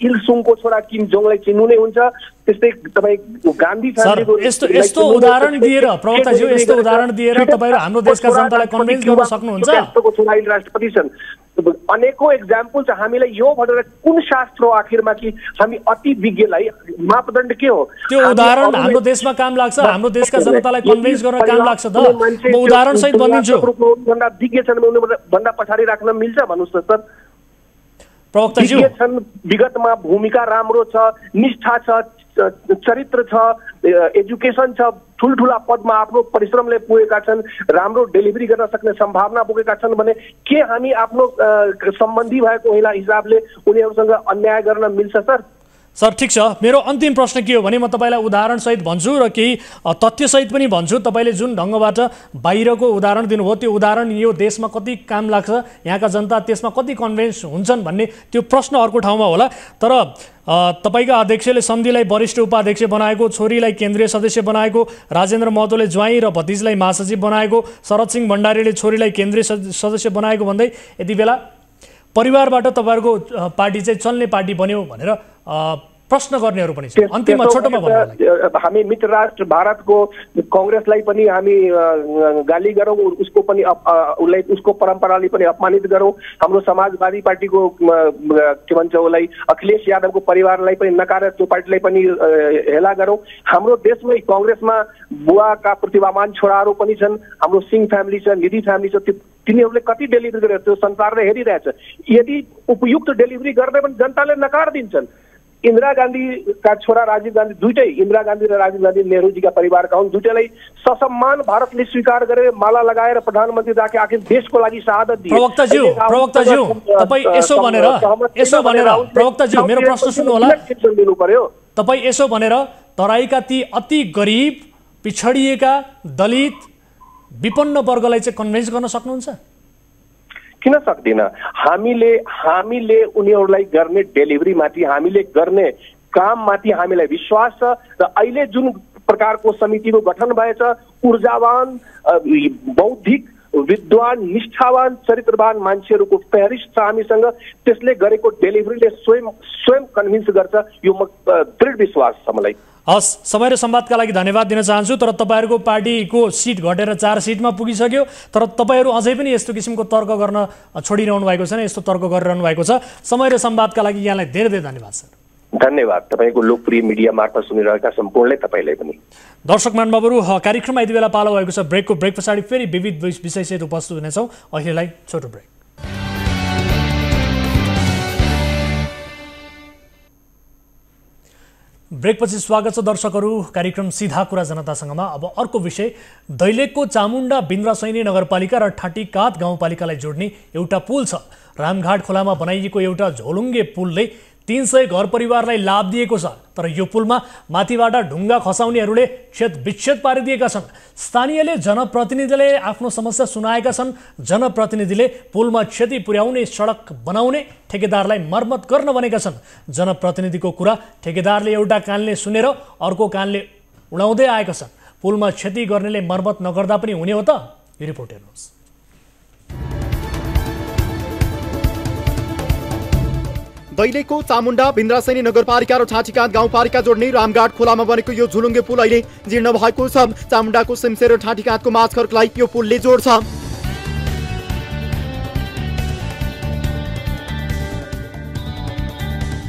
इल सुङको छोरा किम जोङलाई चिन्नु नै हुन्छ। त्यस्तै तपाईँ गान्धी फ्यामिलीको यस्तो उदाहरण दिएर प्रवक्ताज्यू यस्तो उदाहरण दिएर तपाईहरु हाम्रो देशका जनतालाई कन्भिन्स गर्न सक्नुहुन्छ? छोरा राष्ट्रपति छन्, अनेकौं एक्जाम्पल छ। हामीलाई यो भनेर कुन शास्त्र हो आखिरमा कि हामी अति विज्ञलाई मापदण्ड के हो? त्यो उदाहरण हाम्रो देशमा काम लाग्छ, हाम्रो देशका जनतालाई कन्भिन्स गर्न काम लाग्छ त? म उदाहरण सहित भनिदिन्छु। भन्दा विज्ञ छन् भन्दा पछाडि राख्न मिल्छ भन्नुस् त सर? प्रवक्ताज्यू छन्, विगतमा भूमिका राम्रो छ, निष्ठा छ, चरित्र छ, एजुकेसन छ, ठुल्ठुला पदमा आफ्नो परिश्रमले पुगेका छन्, राम्रो डेलिभरी गर्न सक्ने सम्भावना पुगेका छन् भने के हामी आफ्नो सम्बन्धी भएको हिसाबले उनीहरूसँग अन्याय गर्न मिल्छ सर? सर ठिक छ, मेरो अन्तिम प्रश्न के हो भने म तपाईलाई उदाहरणसहित भन्छु र केही तथ्यसहित पनि भन्छु। तपाईले जुन ढङ्गबाट बाहिरको उदाहरण दिनुभयो त्यो उदाहरण यो देशमा कति काम लाग्छ, यहाँका जनता त्यसमा कति कन्भिन्स हुन्छन् भन्ने त्यो प्रश्न अर्को ठाउँमा होला। तर तपाईका अध्यक्षले सन्धिलाई वरिष्ठ उपाध्यक्ष बनाएको, छोरीलाई केन्द्रीय सदस्य बनाएको, राजेन्द्र महतोले ज्वाइँ र भतिजलाई महासचिव बनाएको, शरद सिंह भण्डारीले छोरीलाई केन्द्रीय सदस्य बनाएको भन्दै यति बेला परिवारबाट तपाईहरुको पार्टी चाहिँ चल्ने पार्टी बन्यो भनेर प्रश्न गर्नेहरू पनि छन्। अन्तिममा छोटोमा भन्नु, हामी मित्र राष्ट्र भारतको कांग्रेसलाई पनि हामी गाली गरौँ, उसको पनि उसलाई उसको परम्परालाई पनि अपमानित गरौँ, हाम्रो समाजवादी पार्टीको के भन्छ उसलाई अखिलेश यादवको परिवारलाई पनि नकारेर त्यो पार्टीलाई पनि हेला गरौँ। हाम्रो देशमै कांग्रेसमा बुवाका प्रतिभावान छोराहरू पनि छन्, हाम्रो सिंह फ्यामिली छ, निधि फ्यामिली छ, तिनीहरूले कति डेलिभरी गरेर त्यो संसारले हेरिरहेछ। यदि उपयुक्त डेलिभरी गर्ने पनि जनताले नकार दिन्छन्। इन्दिरा गान्धीका छोरा राजीव गान्धी, दुईटै इन्दिरा गान्धी र राजीव गान्धी नेहरूजीका परिवारका हुन्, दुईटैलाई ससम्मान भारतले स्वीकार गरे, माला लगाएर प्रधानमन्त्री राखे, आखिर देशको लागि शहादत दिए। प्रवक्ताज्यू तपाई यसो भनेर प्रवक्ताज्यू मेरो प्रश्न सुन्नु होला। दिनु पर्यो। तपाई यसो भनेर तराईका ती अति गरिब, पिछडिएका, दलित, विपन्न वर्गलाई चाहिँ कन्भिन्स गर्न सक्नुहुन्छ? किन सक्दिन? हामीले उनीहरूलाई गर्ने डेलिभरी माथि, हामीले गर्ने काम माथि हामीलाई विश्वास छ। र अहिले जुन प्रकारको समितिको गठन भएछ, ऊर्जावान, बौद्धिक, विद्वान, निष्ठावान, चरित्रवान मान्छेहरूको फेहरिस्त छ हामीसँग। त्यसले गरेको डेलिभरीले स्वयं कन्भिन्स गर्छ, यो दृढ विश्वास छ मलाई। हस्, समय र संवादका लागि धन्यवाद दिन चाहन्छु। तर तपाईहरुको पार्टीको सिट घटेर 4 सिटमा पुगिसक्यो, तर तपाईहरु अझै पनि यस्तो किसिमको तर्क गर्न छोडिरहनु भएको छैन, यस्तो तर्क गरिरहनु भएको छ। समय र संवादका लागि यहाँलाई धेरै धेरै धन्यवाद सर। धन्यवाद तपाईको लोकप्रिय मिडिया मार्फत सुनिरहेका सम्पूर्णलाई तपाईँलाई पनि। दर्शक महानुभावहरु, कार्यक्रममा यति बेला पालो भएको छ ब्रेकको। ब्रेक पछाडि फेरि विविध विषयसहित उपस्थित हुनेछौँ। अहिलेलाई छोटो ब्रेक। ब्रेकपछि स्वागत छ दर्शकहरू। कार्यक्रम सीधा कुरा जनतासँगमा अब अर्को विषय, दैलेखको चामुण्डा बिन्द्रासैनी नगरपालिका र ठाटीकात गाउँपालिकालाई जोड्ने एउटा पुल छ। रामघाट खोलामा बनाइएको एउटा झोलुङ्गे पुलले 300 घर परिवारलाई लाभ दिएको छ। तर यो पुलमा माथिबाट ढुङ्गा खसाउनेहरूले विच्छेद पारिदिएका छन्। स्थानीयले जनप्रतिनिधिले आफ्नो समस्या सुनाएका छन्। जनप्रतिनिधिले पुलमा क्षति पुर्याउने सडक बनाउने ठेकेदारलाई मर्मत गर्न भनेका छन्। जनप्रतिनिधिको कुरा ठेकेदारले एउटा कानले सुनेर अर्को कानले उडाउँदै आएका छन्। पुलमा क्षति गर्नेले मर्मत नगर्दा पनि हुने हो त? यो रिपोर्ट हेर्नुहोस्। दैलेखको चामुण्डा, भिन्द्रासैनी नगरपालिका र ठाँटीकाँध गाउँपालिका जोड्ने रामघाट खोलामा बनेको यो झुलुङ्गे पुल अहिले जीर्ण भएको छ। चामुण्डाको सिमसेर र ठाँटीकाँधको माझखर्कलाई यो पुलले जोड्छ।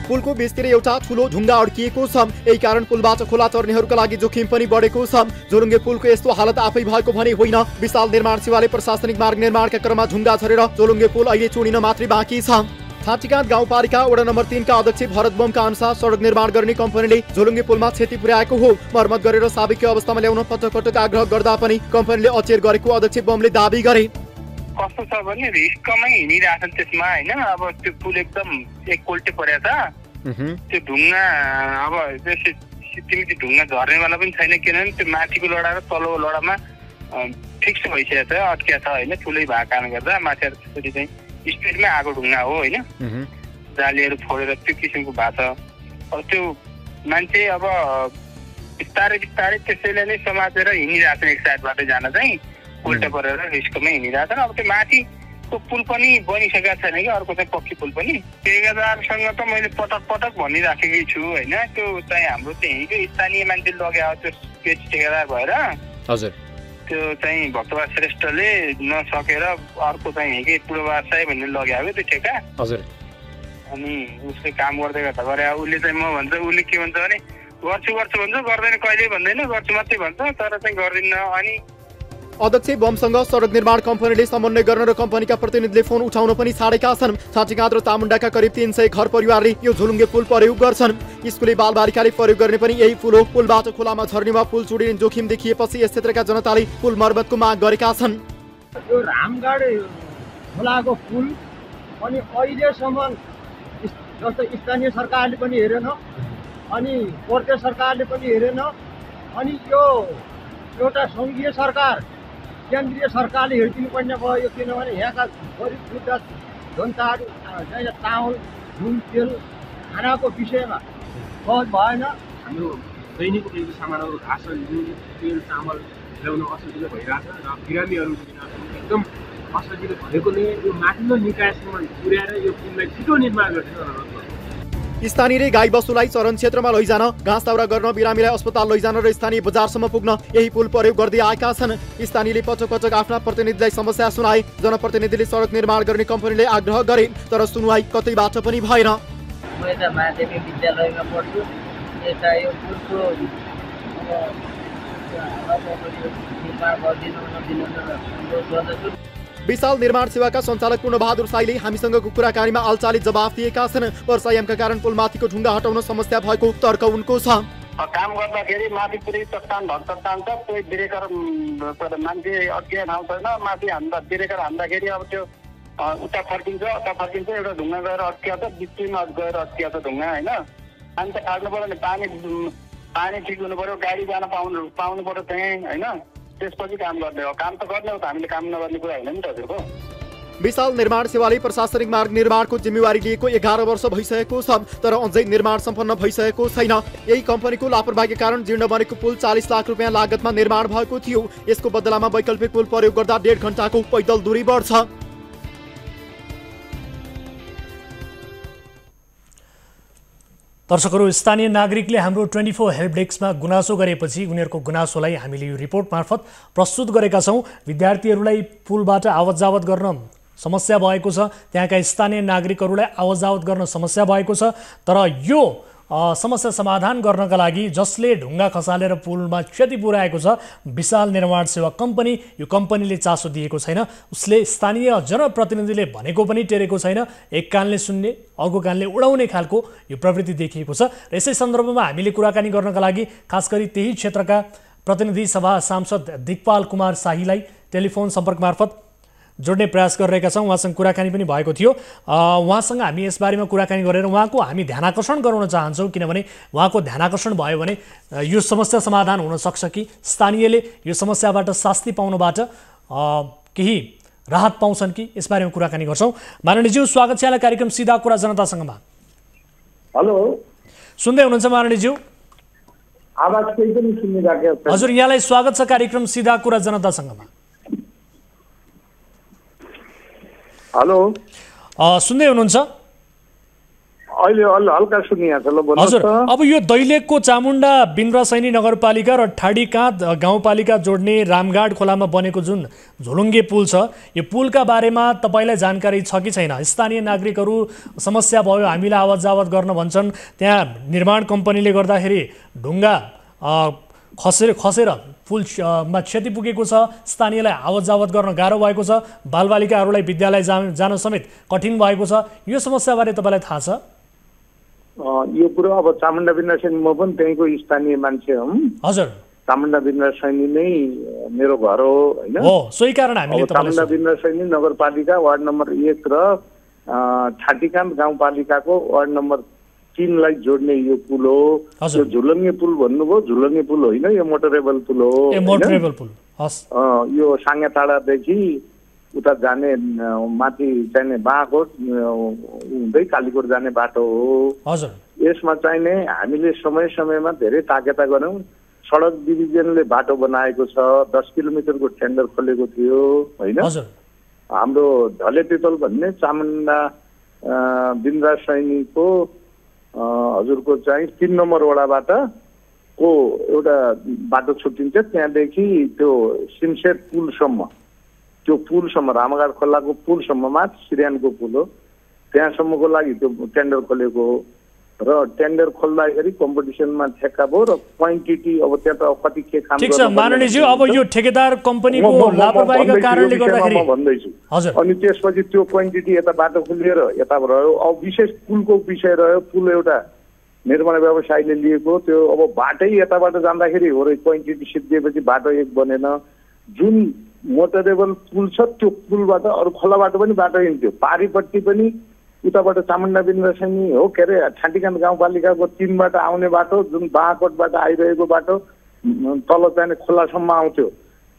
पुलको बीचतिर एउटा ठुलो ढुङ्गा अड्किएको छ। यही कारण पुलबाट खोला तर्नेहरूका लागि जोखिम पनि बढेको छ। झुलुङ्गे पुलको यस्तो हालत आफै भएको भने होइन। विशाल निर्माण सेवाले प्रशासनिक मार्ग निर्माणका क्रममा ढुङ्गा झरेर झुलुङ्गे पुल अहिले चुनिन मात्रै बाँकी छ। ठाँटीकाँध गाउँपालिका वडा नम्बर 3 का अध्यक्ष भरत बोमका अनुसार सडक निर्माण गर्ने कम्पनीले झुलुङ्गे पुलमा क्षति पुर्याएको हो। मर्मत गरेर साविक अवस्थामा ल्याउन पटक पटक आग्रह गर्दा पनि कम्पनीले अचेर गरेको अध्यक्ष बोमले दाबी गरे। कस्तो छ भने रिस्कमै हिँडिरहेछन् त्यसमा हैन। अब त्यो पुल एकदम एकपल्टै परेछ। त्यो ढुङ्गा अब तिमी त्यो ढुङ्गा झर्नेवाला पनि छैन, किनभने त्यो माथिको लडा र तल्लो लडामा फिक्स भइसकेको छ, अड्किया छ होइन। ठुलै भएको कारणले गर्दा माथि त्यसरी चाहिँ स्पिडमै आएको ढुङ्गा हो होइन। जालीहरू फोडेर त्यो किसिमको भएको छ। अब त्यो मान्छे अब बिस्तारै बिस्तारै त्यसैले नै समातेर हिँडिरहेछन्। एक साइडबाट जान चाहिँ उल्टा परेर रिस्कमै हिँडिरहेछन्। अब त्यो माथिको पुल पनि बनिसकेको छैन कि, अर्को चाहिँ पक्की पुल पनि। ठेकेदारसँग त मैले पटक पटक भनिराखेकै छु होइन। त्यो चाहिँ हाम्रो चाहिँ स्थानीय मान्छे लग्यो त्यो पेज ठेकेदार भएर। हजुर। त्यो चाहिँ भक्तबहादुर श्रेष्ठले नसकेर अर्को चाहिँ के पूर्वबहादुर साई भन्ने लग्यो त्यो ठेका। हजुर। अनि उसले काम गर्दै गर्दा गरे। उसले चाहिँ म भन्छ, उसले के भन्छ भने गर्छु गर्छु भन्छ, गर्दैन कहिले भन्दैन, गर्छु मात्रै भन्छ, तर चाहिँ गर्दिन्न। अनि अध्यक्ष बमसँग सडक निर्माण कम्पनीले समन्वय गर्न र कम्पनीका प्रतिनिधिले फोन उठाउन पनि छाडेका छन्। ठाँटीकाँध र चामुण्डाका करिब 300 घर परिवारले यो झुलुङ्गे पुल प्रयोग गर्छन्। स्कुले बालबालिकाले प्रयोग गर्ने पनि यही पुल हो। पुलबाट खोलामा झर्ने वा पुल चुडिने जोखिम देखिएपछि यस क्षेत्रका जनताले पुल मर्मतको माग गरेका छन्। यो रामगढ खोलाको पुल अनि अहिलेसम्म जस्तो स्थानीय सरकारले पनि हेरेन, अनि प्रदेश सरकारले पनि हेरेन, अनि यो एउटा सङ्घीय सरकार केन्द्रीय सरकारले हेरिदिनु पर्ने भयो। किनभने यहाँका गरिब वृद्ध जनताहरू चाहिँ चामल नुन तेल खानाको विषयमा सहज भएन। हाम्रो दैनिक उपयोगी सामानहरू घाँस नुन तेल चामल ल्याउन असजिलो भइरहेछ र बिरामीहरू एकदम असजिलो भएकोले यो माथिल्लो निकायसम्म पुर्याएर यो पुललाई छिटो निर्माण गरिदिन अनुरोध गर्छु। स्थानीयले गाई बस्तुलाई चरण क्षेत्रमा लैजान, घाँस दाउरा गर्न, बिरामीलाई अस्पताल लैजान र स्थानीय बजारसम्म पुग्न यही पुल प्रयोग गर्दै आएका छन्। स्थानीयले पटक पटक आफ्ना प्रतिनिधिलाई समस्या सुनाए। जनप्रतिनिधिले सडक निर्माण गर्ने कम्पनीले आग्रह गरे, तर सुनवाई कतैबाट पनि भएन। म यता माध्यमिक विद्यालयमा पढ्छु। यता यो पुलको निर्माण गरिदिनु नदिनु अनुरोध गर्दछु। विशाल निर्माण सेवाका सञ्चालक पूर्णबहादुर साईले हामीसँगको कुराकानीमा अल्चाली जवाफ दिएका छन्। वर्षायामका कारण पुलमाथिको ढुङ्गा हटाउन समस्या भएको तर्क उनको छ। काम गर्दाखेरि माथि पुरै चट्टान भन्छ छ, कोही ब्रेकर मान्छे अड्किने ठाउँ छैन। माथि हान्दा ब्रेकर हान्दाखेरि अब त्यो उता फर्किन्छ एउटा ढुङ्गा गएर अड्किया छ, बिचमा गएर अड्किया छ ढुङ्गा होइन। पानी त काट्नु पऱ्यो नि, पानी ठिक हुनु पऱ्यो, गाडी जान पाउनु पऱ्यो त्यहीँ होइन। त्यसपछि काम गर्ने हो। काम त गर्ने हो त, हामीले काम नगर्ने कुरा होइन नि त हजुरको। विशाल निर्माण सेवाले प्रशासनिक मार्ग निर्माणको जिम्मेवारी लिएको 11 वर्ष भइसकेको छ, तर अझै निर्माण सम्पन्न भइसकेको छैन। यही कम्पनीको लापरवाहीका कारण जीर्ण बनेको पुल 40 लाख रुपियाँ लागतमा निर्माण भएको थियो। यसको बदलामा वैकल्पिक पुल प्रयोग गर्दा 1.5 घण्टाको पैदल दूरी बढ्छ। दर्शकहरू, स्थानीय नागरिकले हाम्रो 24 हेल्प डेस्कमा गुनासो गरेपछि उनीहरूको गुनासोलाई हामीले यो रिपोर्ट मार्फत प्रस्तुत गरेका छौँ। विद्यार्थीहरूलाई पुलबाट आवत जावत गर्न समस्या भएको छ, त्यहाँका स्थानीय नागरिकहरूलाई आवत जावत गर्न समस्या भएको छ। तर यो समस्या समाधान गर्नका लागि जसले ढुङ्गा खसालेर पुलमा क्षति पुर्याएको छ, विशाल निर्माण सेवा कम्पनी, यो कम्पनीले चासो दिएको छैन। उसले स्थानीय जनप्रतिनिधिले भनेको पनि टेरेको छैन। एक कानले सुन्ने अर्को कानले उडाउने खालको यो प्रवृत्ति देखिएको छ। र यसै सन्दर्भमा हामीले कुराकानी गर्नका लागि खास गरी त्यही क्षेत्रका प्रतिनिधि सभा सांसद दिगपाल कुमार शाहीलाई टेलिफोन सम्पर्क मार्फत जोड्ने प्रयास गरिरहेका छौँ। उहाँसँग कुराकानी पनि भएको थियो। उहाँसँग हामी यसबारेमा कुराकानी गरेर उहाँको हामी ध्यानाकर्षण गराउन चाहन्छौँ, किनभने उहाँको ध्यानाकर्षण भयो भने यो समस्या समाधान हुनसक्छ कि स्थानीयले यो समस्याबाट शास्ति पाउनबाट केही राहत पाउँछन् कि, यसबारेमा कुराकानी गर्छौँ। महारानीज्यू, स्वागत छ यहाँलाई कार्यक्रम सिधा कुरा जनतासँगमा। हेलो, सुन्दै हुनुहुन्छ महारानीज्यू? आवाज केही पनि सुनिरहेको छ। हजुर, यहाँलाई स्वागत छ कार्यक्रम सिधा कुरा जनतासँगमा। हेलो, सुन्दै हुनुहुन्छ? अहिले हल्का सुनिएको छ। ल भन्नुहोस्। हजुर, अब यो दैलेखको चामुण्डा बिन्द्रसैनी नगरपालिका र ठाडीकाँध गाउँपालिका जोड्ने रामघाट खोलामा बनेको जुन झोलुङ्गे पुल छ, यो पुलका बारेमा तपाईँलाई जानकारी छ कि छैन? स्थानीय नागरिकहरू समस्या भयो, हामीलाई आवत जावत गर्न भन्छन्। त्यहाँ निर्माण कम्पनीले गर्दाखेरि ढुङ्गा खसेर पुलमा क्षति पुगेको छ, स्थानीयलाई आवत जावत गर्न गाह्रो भएको छ, बालबालिकाहरूलाई विद्यालय जान समेत कठिन भएको छ। यो समस्याबारे तपाईँलाई थाहा छ? यो कुरो अब चामुण्डा बिन्द्रसैनी, म पनि त्यहीँको स्थानीय मान्छे हुँ। हजुर, चामुण्डा बिन्द्रसैनी नै मेरो घर हो होइन। सोही कारण हामीले चामुण्डा बिन्द्रसैनी नगरपालिका वार्ड नम्बर 1 र ठाडीकाँध गाउँपालिकाको वार्ड नम्बर 3 लाई जोड्ने यो पुल हो। यो झुलङ्गे पुल भन्नुभयो, झुलङ्गे पुल होइन, यो मोटरेबल पुल हो। मोटरेबल पुल, यो साङ्गे टाढादेखि उता जाने माथि चाहिने बाँकोट हुँदै कालीकोट जाने बाटो हो। हजुर, यसमा चाहिने हामीले समय समयमा धेरै ताकेता गऱ्यौँ। सडक डिभिजनले बाटो बनाएको छ, 10 किलोमिटरको टेन्डर खोलेको थियो होइन। हाम्रो ढले पिपल भन्ने चामुण्डा बिन्द्रसैनीको हजुरको चाहिँ 3 नम्बर वडाबाट को एउटा बाटो छुट्टिन्छ, त्यहाँदेखि त्यो सिमसेर पुलसम्म, त्यो पुलसम्म रामघाट खोलाको पुलसम्ममा सिरियानको पुल हो, त्यहाँसम्मको लागि त्यो टेन्डर खोलेको हो। र टेन्डर खोल्दाखेरि कम्पिटिसनमा ठेक्का भयो र क्वान्टिटी अब त्यहाँ त कति के काम। ठीक छ महारानीज्यू, अब यो ठेकेदार कम्पनीको लापरवाहीका कारणले गर्दाखेरि म भन्दैछु। अनि त्यसपछि त्यो क्वान्टिटी यता बाटो खुलिएर यता रह्यो। अब विशेष पुलको विषय रह्यो। पुल एउटा निर्माण व्यवसायले लिएको, त्यो अब बाटै यताबाट जाँदाखेरि हो र क्वान्टिटी सिद्धिएपछि बाटो एक बनेन। जुन मोटरेबल पुल छ त्यो पुलबाट अरू खोलाबाट पनि बाटो हिँड्थ्यो, पारिपट्टि पनि उताबाट चामुण्डा बिन्द्रसैनी हो के अरे ठाडीकाँध गाउँपालिकाको 3 बाट आउने बाटो, जुन बाँकोटबाट आइरहेको बाटो तल चाहिँ खोलासम्म आउँथ्यो,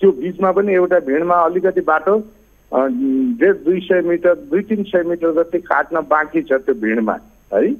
त्यो बिचमा पनि एउटा भिडमा अलिकति बाटो 150-200 मिटर 200-300 मिटर जति काट्न बाँकी छ त्यो भिडमा है।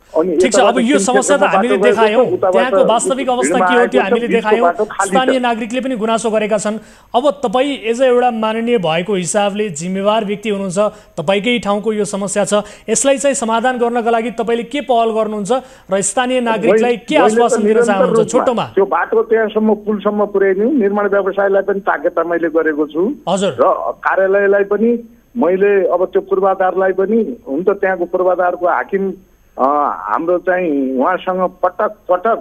ठिक छ, अब यो समस्या त हामीले देखायौँ, त्यहाँको वास्तविक अवस्था के हो त्यो हामीले देखायौँ। स्थानीय नागरिकले पनि गुनासो गरेका छन्। अब तपाईँ एज अ एउटा माननीय भएको हिसाबले जिम्मेवार व्यक्ति हुनुहुन्छ, तपाईँकै ठाउँको यो समस्या छ, यसलाई चाहिँ समाधान गर्नका लागि तपाईँले के पहल गर्नुहुन्छ र स्थानीय नागरिकलाई के आश्वासन दिन चाहनुहुन्छ? छोटोमा त्यो बाटो त्यहाँसम्म पुलसम्म पुर्याइदिउँ, निर्माण व्यवसायलाई पनि ताकेता मैले गरेको छु। हजुर, र कार्यालयलाई पनि मैले अब त्यो पूर्वाधारलाई पनि हुन्छ, त्यहाँको पूर्वाधारको हाकिम हाम्रो चाहिँ उहाँसँग पटक पटक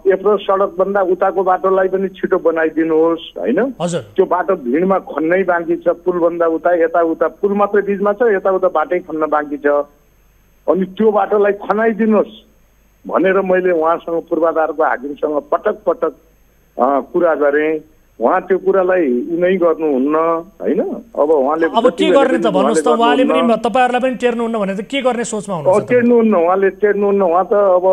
एप्रोच सडकभन्दा उताको बाटोलाई पनि छिटो बनाइदिनुहोस् होइन। त्यो बाटो भिडमा खन्नै बाँकी छ, पुलभन्दा उता यताउता, पुल मात्रै बिचमा छ, यताउता बाटै खन्न बाँकी छ। अनि त्यो बाटोलाई खनाइदिनुहोस् भनेर मैले उहाँसँग पूर्वाधारको हाकिमसँग पटक पटक कुरा गरेँ। उहाँ त्यो कुरालाई नै गर्नुहुन्न होइन। अब उहाँले अब के गर्ने त भन्नुहोस् त? उहाँले पनि तपाईँहरूलाई पनि टेर्नुहुन्न भने त के गर्ने सोचमा हुनुहुन्छ? टेर्नुहुन्न, उहाँले टेर्नुहुन्न। उहाँ त अब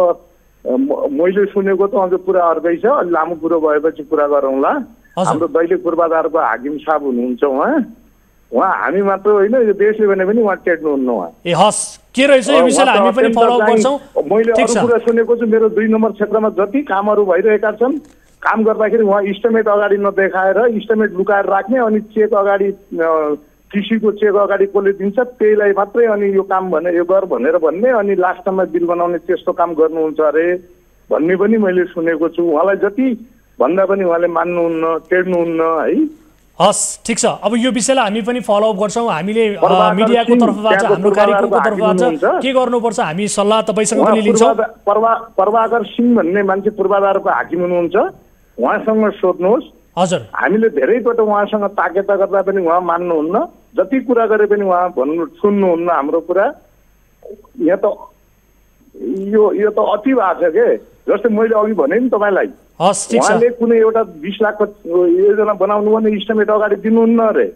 मैले सुनेको त अझ पुरा अर्कै छ, अलि लामो कुरो भएपछि कुरा गरौँला। हाम्रो दैलेख पूर्वाधारको हाकिम साहब हुनुहुन्छ उहाँ हामी मात्र होइन, यो देशले भने पनि उहाँ टेर्नुहुन्न। उहाँ ए हस्, के रहेछ यो विषयलाई हामी पनि फलो गर्छौँ। मैले अरू कुरा सुनेको छु, मेरो 2 नम्बर क्षेत्रमा जति कामहरू भइरहेका छन्, काम गर्दाखेरि उहाँ इस्टिमेट अगाडि नदेखाएर इस्टिमेट लुकाएर राख्ने, अनि चेक अगाडि कृषिको चेक अगाडि कसले दिन्छ त्यहीलाई मात्रै अनि यो काम भने यो गर भनेर भन्ने, अनि लास्टमा बिल बनाउने त्यस्तो काम गर्नुहुन्छ अरे भन्ने पनि मैले सुनेको छु। उहाँलाई जति भन्दा पनि उहाँले मान्नुहुन्न, टेर्नुहुन्न है। हस्, ठिक छ, अब यो विषयलाई हामी पनि फलोअप गर्छौँ। हामीले मिडियाको तर्फबाट, हाम्रो कार्यक्रमको तर्फबाट के गर्नुपर्छ हामी सल्लाह तपाईँसँग पनि लिन्छौँ। प्रभाकर सिंह भन्ने मान्छे पूर्वाधारको हाकिम हुनुहुन्छ, उहाँसँग सोध्नुहोस्। हजुर, हामीले धेरैपल्ट उहाँसँग ताकेता गर्दा पनि उहाँ मान्नुहुन्न, जति कुरा गरे पनि उहाँ सुन्नुहुन्न हाम्रो कुरा। यहाँ त यो त अति भएको छ के, जस्तै मैले अघि भने नि तपाईँलाई, उहाँले कुनै एउटा 20 लाखको योजना बनाउनु भने इस्टिमेट अगाडि दिनुहुन्न अरे।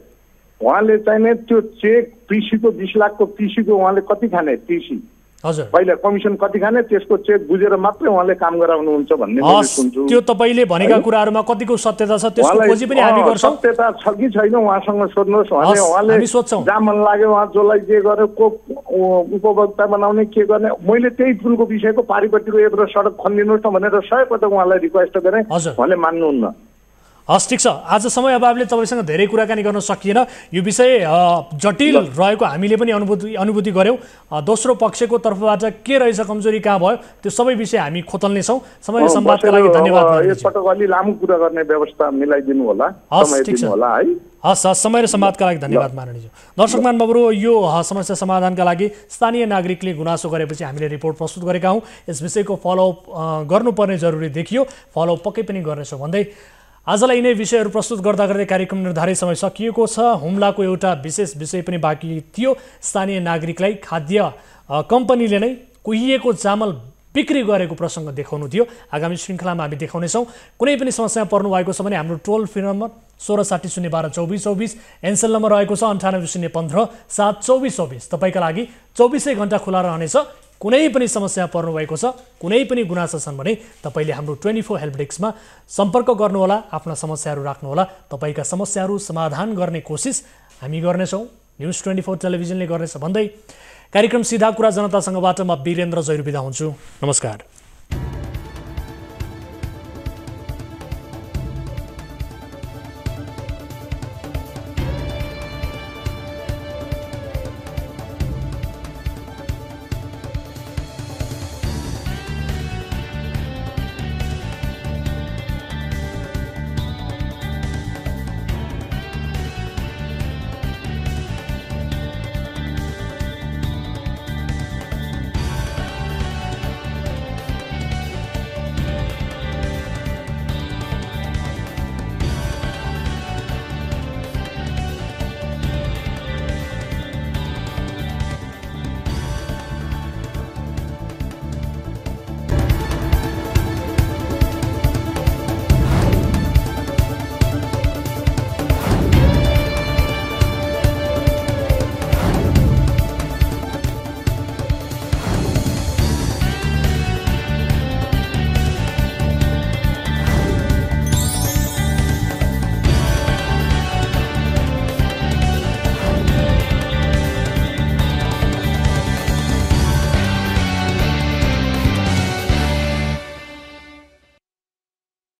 उहाँले चाहिने त्यो चेक कृषिको 20 लाखको कृषिको उहाँले कति खाने कृषि हजुर पहिला कमिसन कति खाने त्यसको चेक बुझेर मात्रै उहाँले काम गराउनुहुन्छ भन्ने मैले सुन्छु। त्यो तपाईले भनेका कुराहरुमा कतिको सत्यता छ त्यसको खोजी पनि हामी गर्छौं। सत्यता छ कि छैन उहाँसँग सोध्नुहोस्। उहाँले जहाँ मन लाग्यो उहाँ जसलाई जे गरे को उपभोक्ता बनाउने के गर्ने मैले त्यही पुलको विषयको पारिपट्टिको यत्रो सडक खनिदिनुहोस् न भनेर 100 पटक उहाँलाई रिक्वेस्ट गरेँ, उहाँले मान्नुहुन्न। हस् ठिक छ, आज समय अभावले तपाईसँग धेरै कुराकानी गर्न सकिएन। यो विषय जटिल रहेको हामीले पनि अनुभूति गर्यौं। दोस्रो पक्षको तर्फबाट के रहेछ कमजोरी कहाँ भयो त्यो सबै विषय हामी खोतल्नेछौँ। समय संवादका लागि धन्यवाद। यसपटक अलि लामो कुरा गर्ने व्यवस्था मिलाइदिनु होला, समय दिनु होला है। हस् समय र संवादका लागि धन्यवाद माननीय। दर्शक महानुभावहरु, यो समस्या समाधानका लागि स्थानीय नागरिकले गुनासो गरेपछि हामीले रिपोर्ट प्रस्तुत गरेका हौं। यस विषयको फलोअप गर्नुपर्ने जरुरी देखियो, फलोअप पक्कै पनि गर्नेछौँ भन्दै आजलाई यिनै विषयहरू प्रस्तुत गर्दा गर्दै कार्यक्रम निर्धारित समय सकिएको छ। हुम्लाको एउटा विशेष विषय पनि बाँकी थियो। स्थानीय नागरिकलाई खाद्य कम्पनीले नै कुहिएको चामल बिक्री गरेको प्रसङ्ग देखाउनु थियो। आगामी श्रृङ्खलामा हामी देखाउनेछौँ। कुनै पनि समस्या पर्नु भएको छ भने हाम्रो टोल फ्री नम्बर 1660 012 24 24 एनसेल नम्बर रहेको छ 98 015 724 24। तपाईँका लागि 24 घण्टा खुला रहनेछ। कुनै पनि समस्या पर्नु भएको छ, कुनै पनि गुनासो छन् भने तपाईले हाम्रो 24 हेल्प डेस्कमा सम्पर्क गर्नुहोला, आफ्ना समस्याहरू राख्नुहोला। तपाईका समस्याहरू समाधान गर्ने कोसिस हामी गर्नेछौँ, न्युज 24 टेलिभिजनले गर्नेछ भन्दै कार्यक्रम सिधा कुरा जनतासँगबाट म वीरेन्द्र जैरू बिदा हुन्छु। नमस्कार।